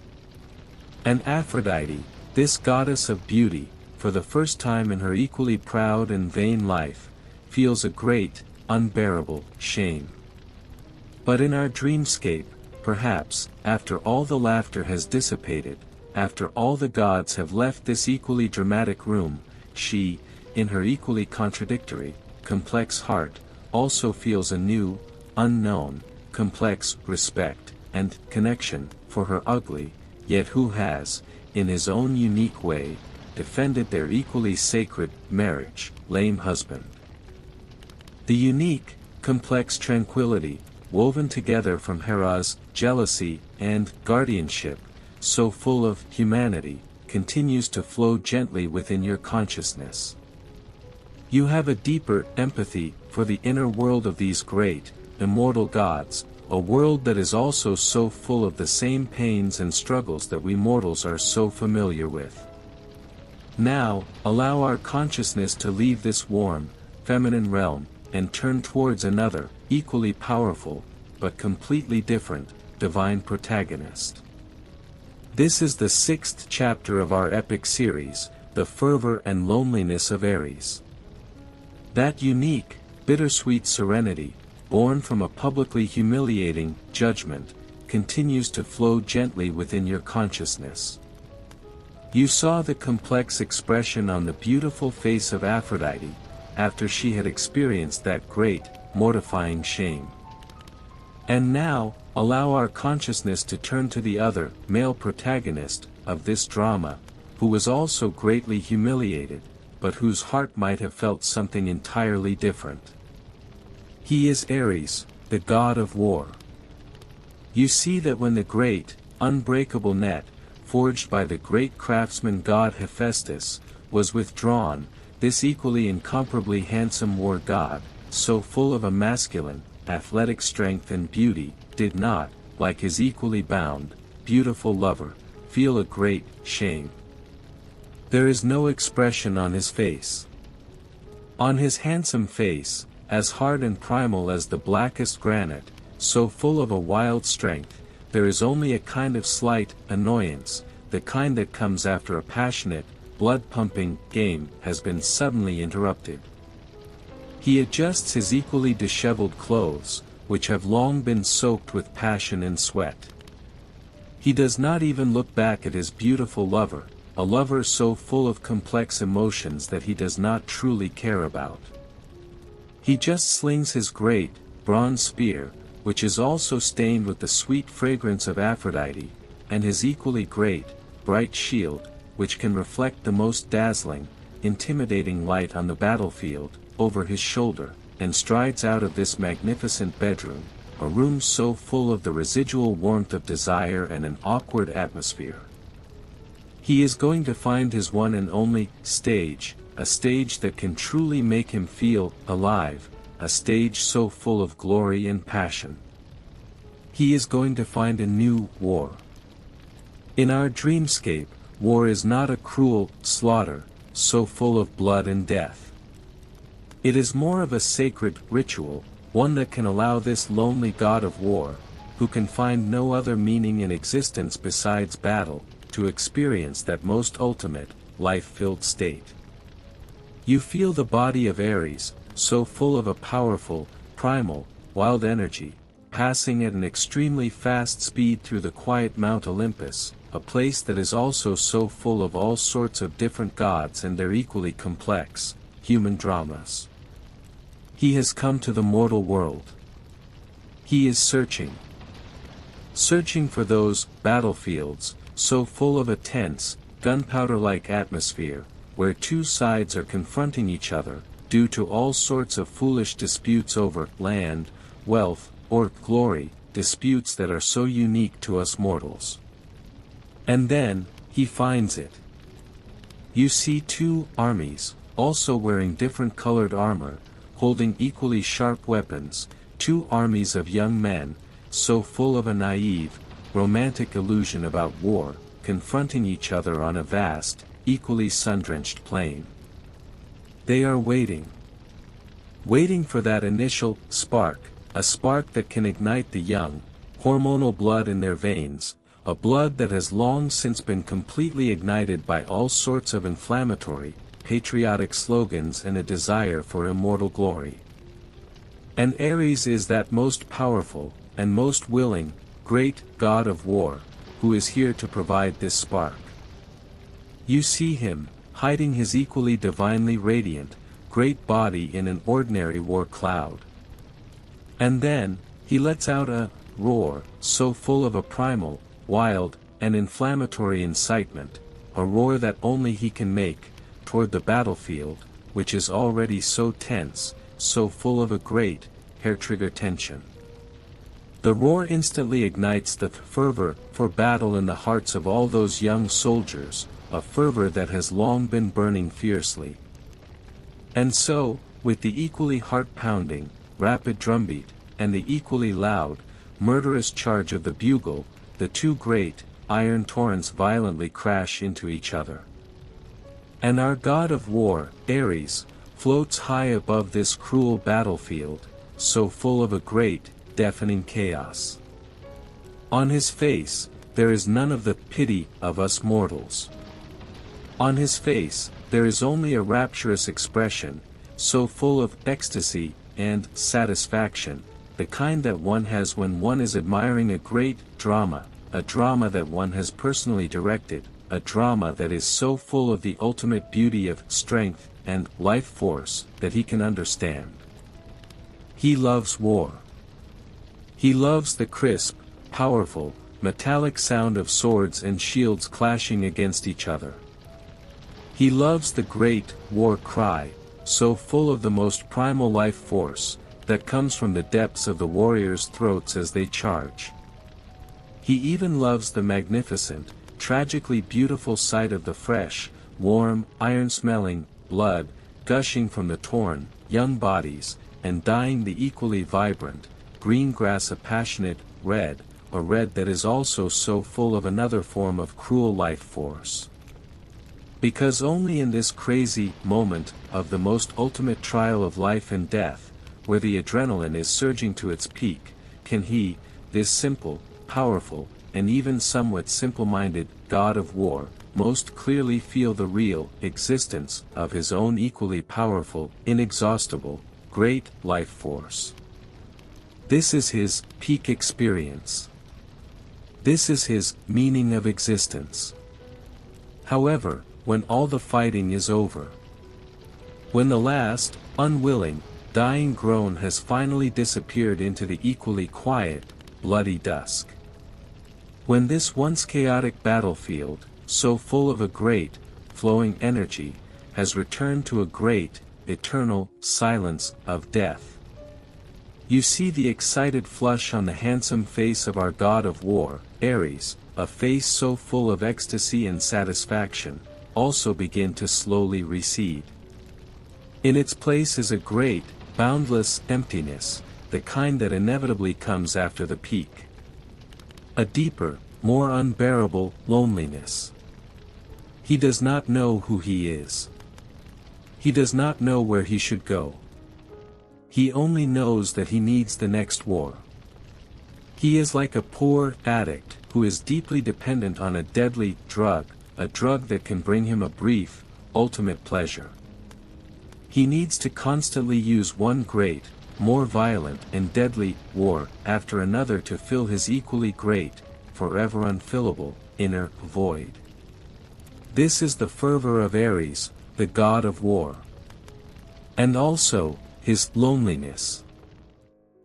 And Aphrodite, this goddess of beauty, for the first time in her equally proud and vain life, feels a great, unbearable shame. But in our dreamscape, perhaps, after all the laughter has dissipated, after all the gods have left this equally dramatic room, she, in her equally contradictory, complex heart, also feels a new, unknown, complex respect and connection for her ugly, yet who has, in his own unique way, defended their equally sacred marriage, lame husband. The unique, complex tranquility, woven together from Hera's jealousy and guardianship, so full of humanity, continues to flow gently within your consciousness. You have a deeper empathy for the inner world of these great, immortal gods, a world that is also so full of the same pains and struggles that we mortals are so familiar with. Now, allow our consciousness to leave this warm, feminine realm, and turn towards another, equally powerful, but completely different, divine protagonist. This is the 6th chapter of our epic series, The Fervor and Loneliness of Ares. That unique, bittersweet serenity, born from a publicly humiliating judgment, continues to flow gently within your consciousness. You saw the complex expression on the beautiful face of Aphrodite, after she had experienced that great, mortifying shame. And now, allow our consciousness to turn to the other, male protagonist, of this drama, who was also greatly humiliated, but whose heart might have felt something entirely different. He is Ares, the god of war. You see that when the great, unbreakable net, forged by the great craftsman god Hephaestus, was withdrawn, this equally incomparably handsome war god, so full of a masculine, athletic strength and beauty, did not, like his equally bound, beautiful lover, feel a great shame. There is no expression on his face. On his handsome face, as hard and primal as the blackest granite, so full of a wild strength, there is only a kind of slight annoyance, the kind that comes after a passionate, blood-pumping game has been suddenly interrupted. He adjusts his equally disheveled clothes, which have long been soaked with passion and sweat. He does not even look back at his beautiful lover, a lover so full of complex emotions that he does not truly care about. He just slings his great, bronze spear, which is also stained with the sweet fragrance of Aphrodite, and his equally great, bright shield, which can reflect the most dazzling, intimidating light on the battlefield, over his shoulder, and strides out of this magnificent bedroom, a room so full of the residual warmth of desire and an awkward atmosphere. He is going to find his one and only stage, a stage that can truly make him feel alive, a stage so full of glory and passion. He is going to find a new war. In our dreamscape, war is not a cruel slaughter, so full of blood and death. It is more of a sacred ritual, one that can allow this lonely god of war, who can find no other meaning in existence besides battle, to experience that most ultimate, life-filled state. You feel the body of Ares, so full of a powerful, primal, wild energy, passing at an extremely fast speed through the quiet Mount Olympus, a place that is also so full of all sorts of different gods and their equally complex, human dramas. He has come to the mortal world. He is searching. Searching for those battlefields, so full of a tense, gunpowder-like atmosphere, where two sides are confronting each other, due to all sorts of foolish disputes over land, wealth, or glory, disputes that are so unique to us mortals. And then, he finds it. You see two armies, also wearing different colored armor, holding equally sharp weapons, two armies of young men, so full of a naive, romantic illusion about war, confronting each other on a vast, equally sun-drenched plain. They are waiting. Waiting for that initial spark, a spark that can ignite the young, hormonal blood in their veins, a blood that has long since been completely ignited by all sorts of inflammatory, patriotic slogans and a desire for immortal glory. And Ares is that most powerful, and most willing, great god of war, who is here to provide this spark. You see him, hiding his equally divinely radiant, great body in an ordinary war cloud. And then, he lets out a roar, so full of a primal, wild, and inflammatory incitement, a roar that only he can make, toward the battlefield, which is already so tense, so full of a great, hair-trigger tension. The roar instantly ignites the fervor for battle in the hearts of all those young soldiers, a fervor that has long been burning fiercely. And so, with the equally heart-pounding, rapid drumbeat, and the equally loud, murderous charge of the bugle, the two great, iron torrents violently crash into each other. And our god of war, Ares, floats high above this cruel battlefield, so full of a great, deafening chaos. On his face, there is none of the pity of us mortals. On his face, there is only a rapturous expression, so full of ecstasy and satisfaction, the kind that one has when one is admiring a great drama, a drama that one has personally directed, a drama that is so full of the ultimate beauty of strength and life force that he can understand. He loves war. He loves the crisp, powerful, metallic sound of swords and shields clashing against each other. He loves the great war cry, so full of the most primal life force, that comes from the depths of the warriors' throats as they charge. He even loves the magnificent, tragically beautiful sight of the fresh, warm, iron-smelling blood gushing from the torn, young bodies, and dyeing the equally vibrant, green grass a passionate red, a red that is also so full of another form of cruel life force. Because only in this crazy moment of the most ultimate trial of life and death, where the adrenaline is surging to its peak, can he, this simple, powerful, and even somewhat simple-minded god of war, most clearly feel the real existence of his own equally powerful, inexhaustible, great life force. This is his peak experience. This is his meaning of existence. However, when all the fighting is over, when the last, unwilling, dying groan has finally disappeared into the equally quiet, bloody dusk, when this once chaotic battlefield, so full of a great, flowing energy, has returned to a great, eternal silence of death, you see the excited flush on the handsome face of our god of war, Ares, a face so full of ecstasy and satisfaction, also begin to slowly recede. In its place is a great, boundless emptiness, the kind that inevitably comes after the peak. A deeper, more unbearable loneliness. He does not know who he is. He does not know where he should go. He only knows that he needs the next war. He is like a poor addict who is deeply dependent on a deadly drug, a drug that can bring him a brief, ultimate pleasure. He needs to constantly use one great, more violent and deadly war after another to fill his equally great, forever unfillable, inner void. This is the fervor of Ares, the god of war. And also, his loneliness.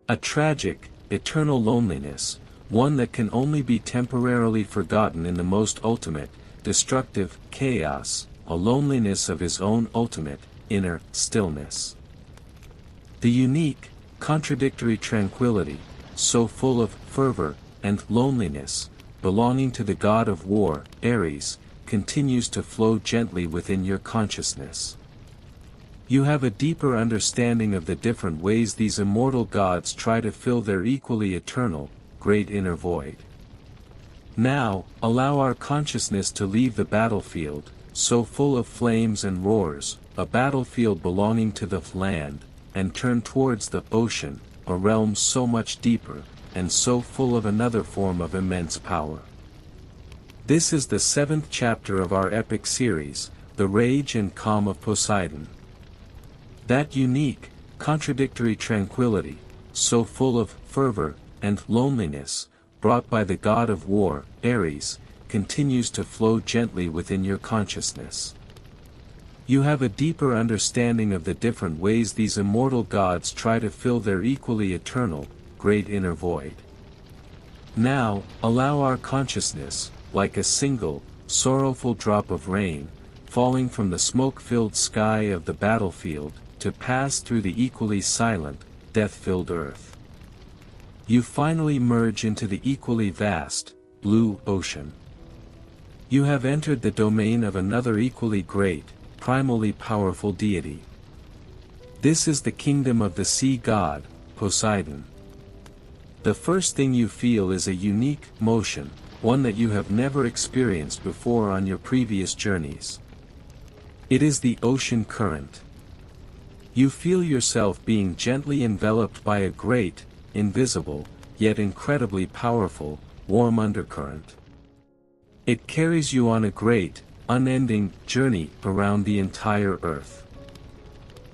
A tragic, eternal loneliness, one that can only be temporarily forgotten in the most ultimate, destructive chaos, a loneliness of his own ultimate, inner stillness. The unique, contradictory tranquility, so full of fervor and loneliness, belonging to the god of war, Ares, continues to flow gently within your consciousness. You have a deeper understanding of the different ways these immortal gods try to fill their equally eternal, great inner void. Now, allow our consciousness to leave the battlefield, so full of flames and roars, a battlefield belonging to the land, and turn towards the ocean, a realm so much deeper, and so full of another form of immense power. This is the 7th chapter of our epic series, The Rage and Calm of Poseidon. That unique, contradictory tranquility, so full of fervor and loneliness, brought by the god of war, Ares, continues to flow gently within your consciousness. You have a deeper understanding of the different ways these immortal gods try to fill their equally eternal, great inner void. Now, allow our consciousness, like a single, sorrowful drop of rain, falling from the smoke-filled sky of the battlefield, to pass through the equally silent, death-filled earth. You finally merge into the equally vast, blue ocean. You have entered the domain of another equally great, primally powerful deity. This is the kingdom of the sea god, Poseidon. The first thing you feel is a unique motion, one that you have never experienced before on your previous journeys. It is the ocean current. You feel yourself being gently enveloped by a great, invisible, yet incredibly powerful, warm undercurrent. It carries you on a great, unending journey around the entire earth.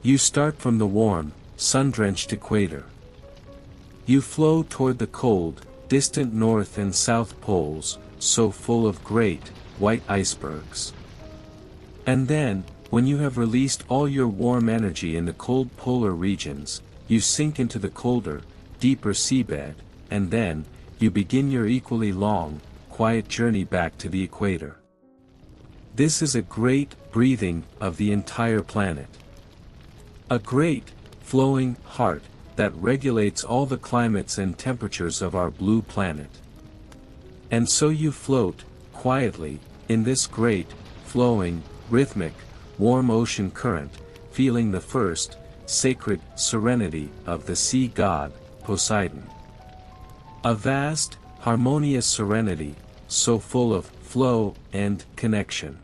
You start from the warm, sun-drenched equator. You flow toward the cold, distant north and south poles, so full of great, white icebergs. And then, when you have released all your warm energy in the cold polar regions, you sink into the colder, deeper seabed, and then, you begin your equally long, quiet journey back to the equator. This is a great breathing of the entire planet. A great, flowing heart that regulates all the climates and temperatures of our blue planet. And so you float, quietly, in this great, flowing, rhythmic, warm ocean current, feeling the first, sacred serenity of the sea god, Poseidon. A vast, harmonious serenity, so full of flow and connection.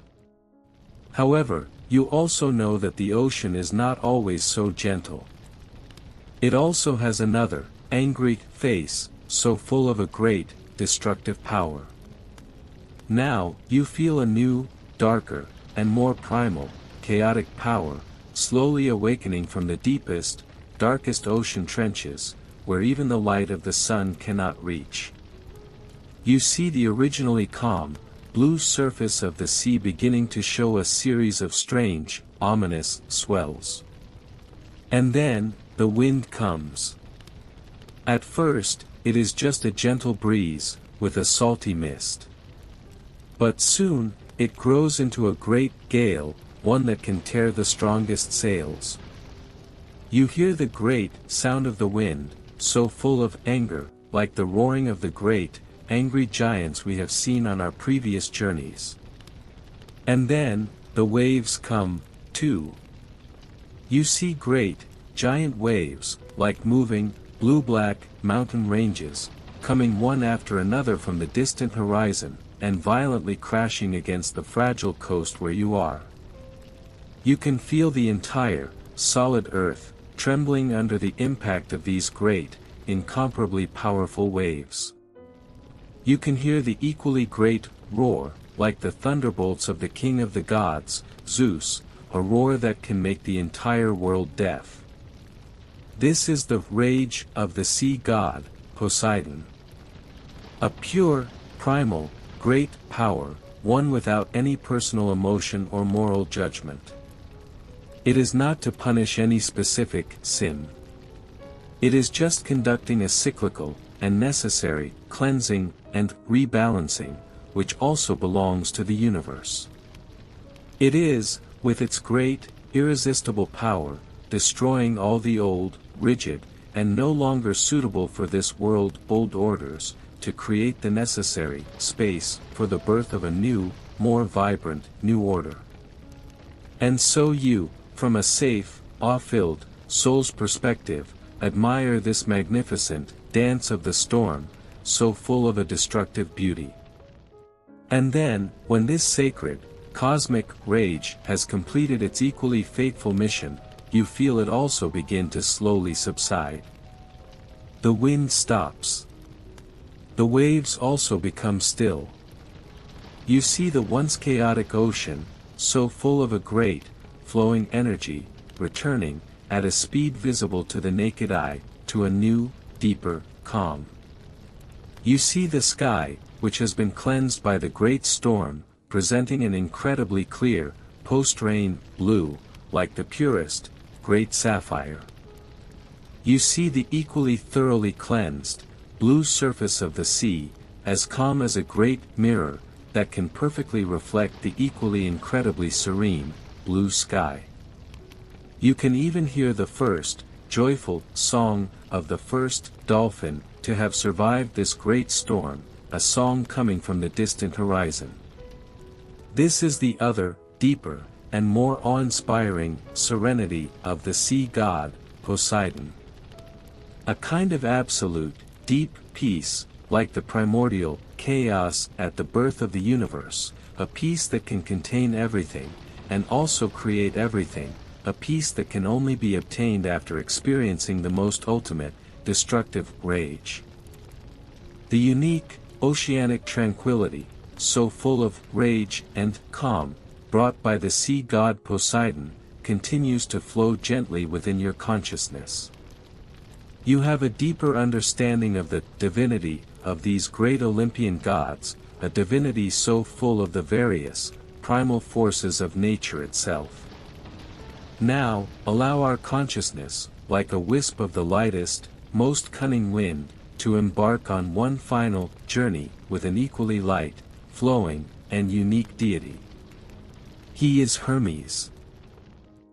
However, you also know that the ocean is not always so gentle. It also has another, angry face, so full of a great, destructive power. Now, you feel a new, darker, and more primal, chaotic power, slowly awakening from the deepest, darkest ocean trenches, where even the light of the sun cannot reach. You see the originally calm, blue surface of the sea beginning to show a series of strange, ominous swells. And then, the wind comes. At first, it is just a gentle breeze, with a salty mist. But soon, it grows into a great gale, one that can tear the strongest sails. You hear the great sound of the wind, so full of anger, like the roaring of the great, angry giants we have seen on our previous journeys. And then, the waves come, too. You see great, giant waves, like moving, blue-black, mountain ranges, coming one after another from the distant horizon, and violently crashing against the fragile coast where you are. You can feel the entire, solid earth, trembling under the impact of these great, incomparably powerful waves. You can hear the equally great roar, like the thunderbolts of the king of the gods, Zeus, a roar that can make the entire world deaf. This is the rage of the sea god, Poseidon. A pure, primal, great power, one without any personal emotion or moral judgment. It is not to punish any specific sin. It is just conducting a cyclical, and necessary, cleansing, and rebalancing, which also belongs to the universe. It is, with its great, irresistible power, destroying all the old, rigid, and no longer suitable for this world old orders, to create the necessary space for the birth of a new, more vibrant, new order. And so you, from a safe, awe-filled, soul's perspective, admire this magnificent dance of the storm, so full of a destructive beauty. And then, when this sacred, cosmic rage has completed its equally fateful mission, you feel it also begin to slowly subside. The wind stops. The waves also become still. You see the once chaotic ocean, so full of a great, flowing energy, returning, at a speed visible to the naked eye, to a new, deeper, calm. You see the sky, which has been cleansed by the great storm, presenting an incredibly clear, post-rain, blue, like the purest, great sapphire. You see the equally thoroughly cleansed, blue surface of the sea, as calm as a great mirror, that can perfectly reflect the equally incredibly serene, blue sky. You can even hear the first, joyful, song, of the first, dolphin, to have survived this great storm, a song coming from the distant horizon. This is the other, deeper, and more awe-inspiring, serenity of the sea god, Poseidon. A kind of absolute, deep peace, like the primordial chaos at the birth of the universe, a peace that can contain everything, and also create everything, a peace that can only be obtained after experiencing the most ultimate, destructive rage. The unique, oceanic tranquility, so full of rage and calm, brought by the sea god Poseidon, continues to flow gently within your consciousness. You have a deeper understanding of the divinity of these great Olympian gods, a divinity so full of the various, primal forces of nature itself. Now, allow our consciousness, like a wisp of the lightest, most cunning wind, to embark on one final journey with an equally light, flowing, and unique deity. He is Hermes,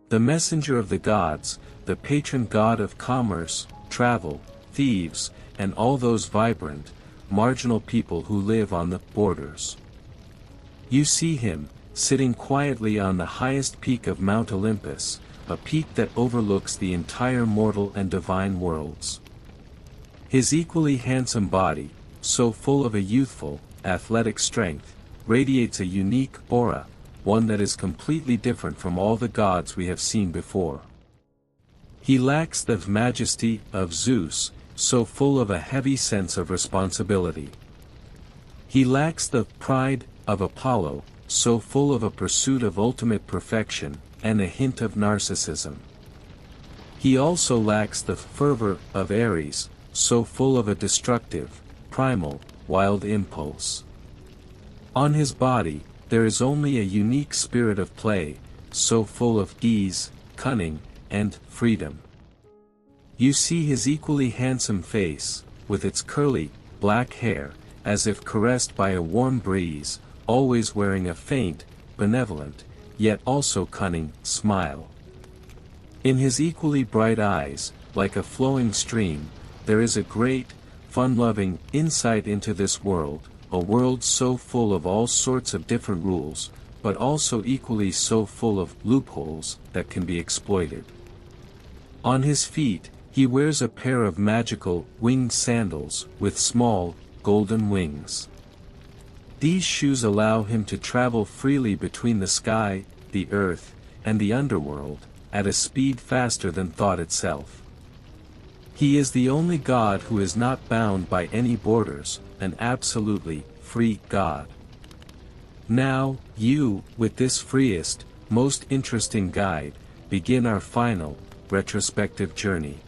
the messenger of the gods, the patron god of commerce, travel, thieves, and all those vibrant, marginal people who live on the borders. You see him, sitting quietly on the highest peak of Mount Olympus, a peak that overlooks the entire mortal and divine worlds. His equally handsome body, so full of a youthful, athletic strength, radiates a unique aura, one that is completely different from all the gods we have seen before. He lacks the majesty of Zeus, so full of a heavy sense of responsibility. He lacks the pride of Apollo, so full of a pursuit of ultimate perfection, and a hint of narcissism. He also lacks the fervor of Ares, so full of a destructive, primal, wild impulse. On his body, there is only a unique spirit of play, so full of ease, cunning, and freedom. You see his equally handsome face, with its curly, black hair, as if caressed by a warm breeze, always wearing a faint, benevolent, yet also cunning, smile. In his equally bright eyes, like a flowing stream, there is a great, fun-loving insight into this world, a world so full of all sorts of different rules, but also equally so full of loopholes that can be exploited. On his feet, he wears a pair of magical, winged sandals, with small, golden wings. These shoes allow him to travel freely between the sky, the earth, and the underworld, at a speed faster than thought itself. He is the only god who is not bound by any borders, an absolutely free god. Now, you, with this freest, most interesting guide, begin our final, retrospective journey.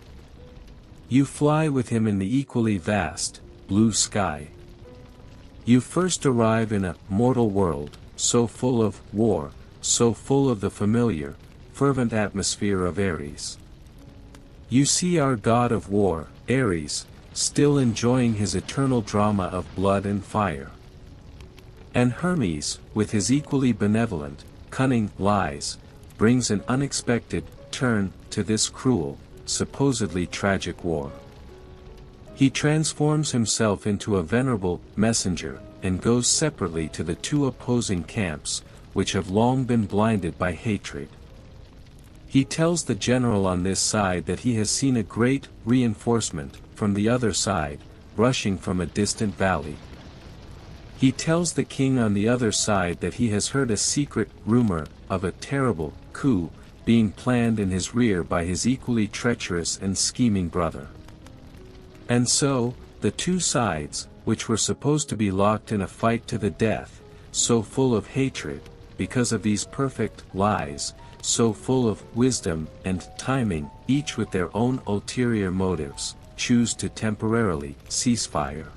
You fly with him in the equally vast, blue sky. You first arrive in a mortal world, so full of war, so full of the familiar, fervent atmosphere of Ares. You see our god of war, Ares, still enjoying his eternal drama of blood and fire. And Hermes, with his equally benevolent, cunning lies, brings an unexpected turn to this cruel, supposedly tragic war. He transforms himself into a venerable messenger, and goes separately to the two opposing camps, which have long been blinded by hatred. He tells the general on this side that he has seen a great reinforcement from the other side, rushing from a distant valley. He tells the king on the other side that he has heard a secret rumor of a terrible coup being planned in his rear by his equally treacherous and scheming brother. And so, the two sides, which were supposed to be locked in a fight to the death, so full of hatred, because of these perfect lies, so full of wisdom and timing, each with their own ulterior motives, choose to temporarily cease fire.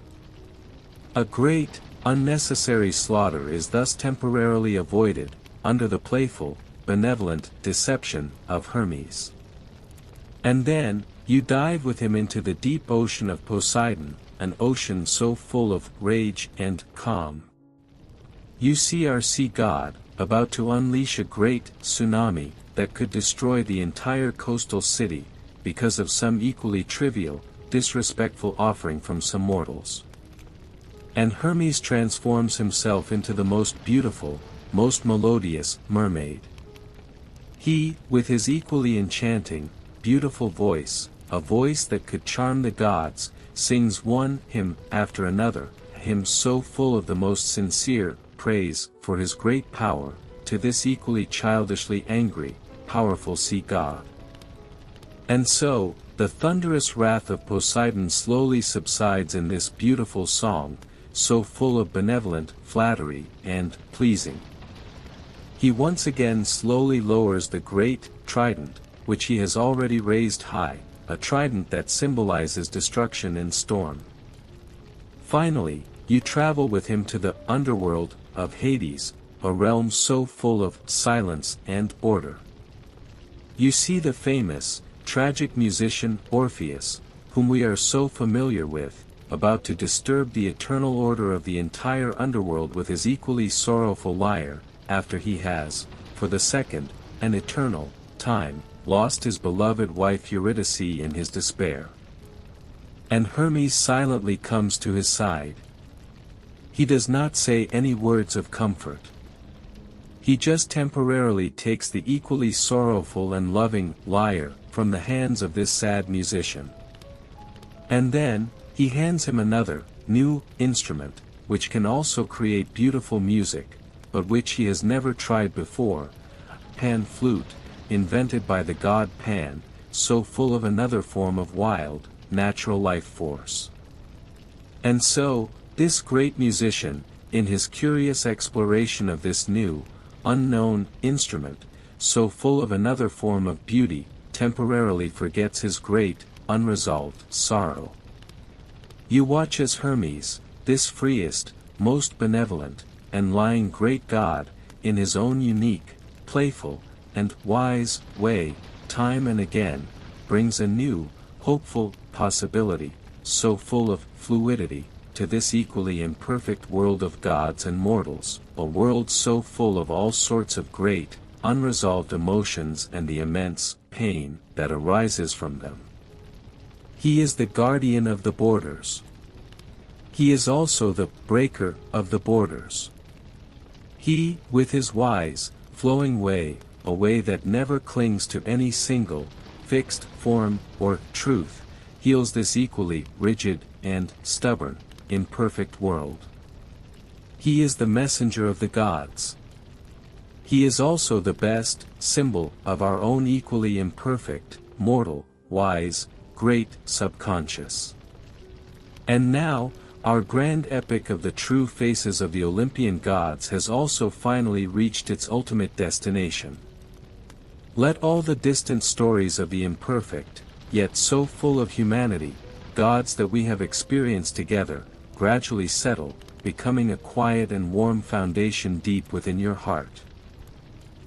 A great, unnecessary slaughter is thus temporarily avoided, under the playful, benevolent deception of Hermes. And then, you dive with him into the deep ocean of Poseidon, an ocean so full of rage and calm. You see our sea god, about to unleash a great tsunami that could destroy the entire coastal city, because of some equally trivial, disrespectful offering from some mortals. And Hermes transforms himself into the most beautiful, most melodious mermaid. He, with his equally enchanting, beautiful voice, a voice that could charm the gods, sings one hymn after another, hymns so full of the most sincere praise for his great power, to this equally childishly angry, powerful sea god. And so, the thunderous wrath of Poseidon slowly subsides in this beautiful song, so full of benevolent flattery and pleasing. He once again slowly lowers the great trident, which he has already raised high, a trident that symbolizes destruction and storm. Finally, you travel with him to the underworld of Hades, a realm so full of silence and order. You see the famous, tragic musician Orpheus, whom we are so familiar with, about to disturb the eternal order of the entire underworld with his equally sorrowful lyre, after he has, for the second, and eternal, time, lost his beloved wife Eurydice in his despair. And Hermes silently comes to his side. He does not say any words of comfort. He just temporarily takes the equally sorrowful and loving lyre from the hands of this sad musician. And then, he hands him another, new, instrument, which can also create beautiful music, but which he has never tried before, a pan flute, invented by the god Pan, so full of another form of wild, natural life force. And so, this great musician, in his curious exploration of this new, unknown, instrument, so full of another form of beauty, temporarily forgets his great, unresolved sorrow. You watch as Hermes, this freest, most benevolent, and lying great god, in his own unique, playful, and wise way, time and again, brings a new, hopeful possibility, so full of fluidity, to this equally imperfect world of gods and mortals, a world so full of all sorts of great, unresolved emotions and the immense pain that arises from them. He is the guardian of the borders. He is also the breaker of the borders. He, with his wise, flowing way, a way that never clings to any single, fixed form or truth, heals this equally rigid and stubborn, imperfect world. He is the messenger of the gods. He is also the best symbol of our own equally imperfect, mortal, wise, great subconscious. And now, our grand epic of the true faces of the Olympian gods has also finally reached its ultimate destination. Let all the distant stories of the imperfect, yet so full of humanity, gods that we have experienced together, gradually settle, becoming a quiet and warm foundation deep within your heart.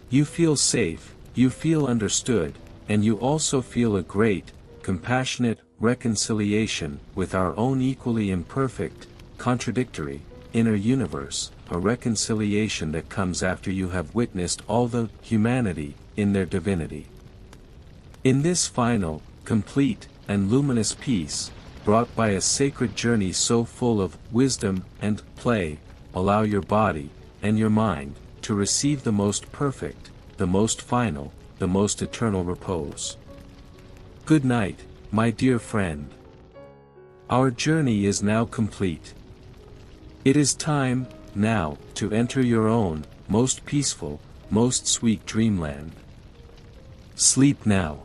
You feel safe, you feel understood, and you also feel a great, compassionate reconciliation with our own equally imperfect, contradictory, inner universe, a reconciliation that comes after you have witnessed all the humanity in their divinity. In this final, complete, and luminous peace, brought by a sacred journey so full of wisdom and play, allow your body, and your mind, to receive the most perfect, the most final, the most eternal repose. Good night, my dear friend. Our journey is now complete. It is time, now, to enter your own, most peaceful, most sweet dreamland. Sleep now.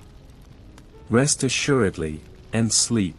Rest assuredly, and sleep.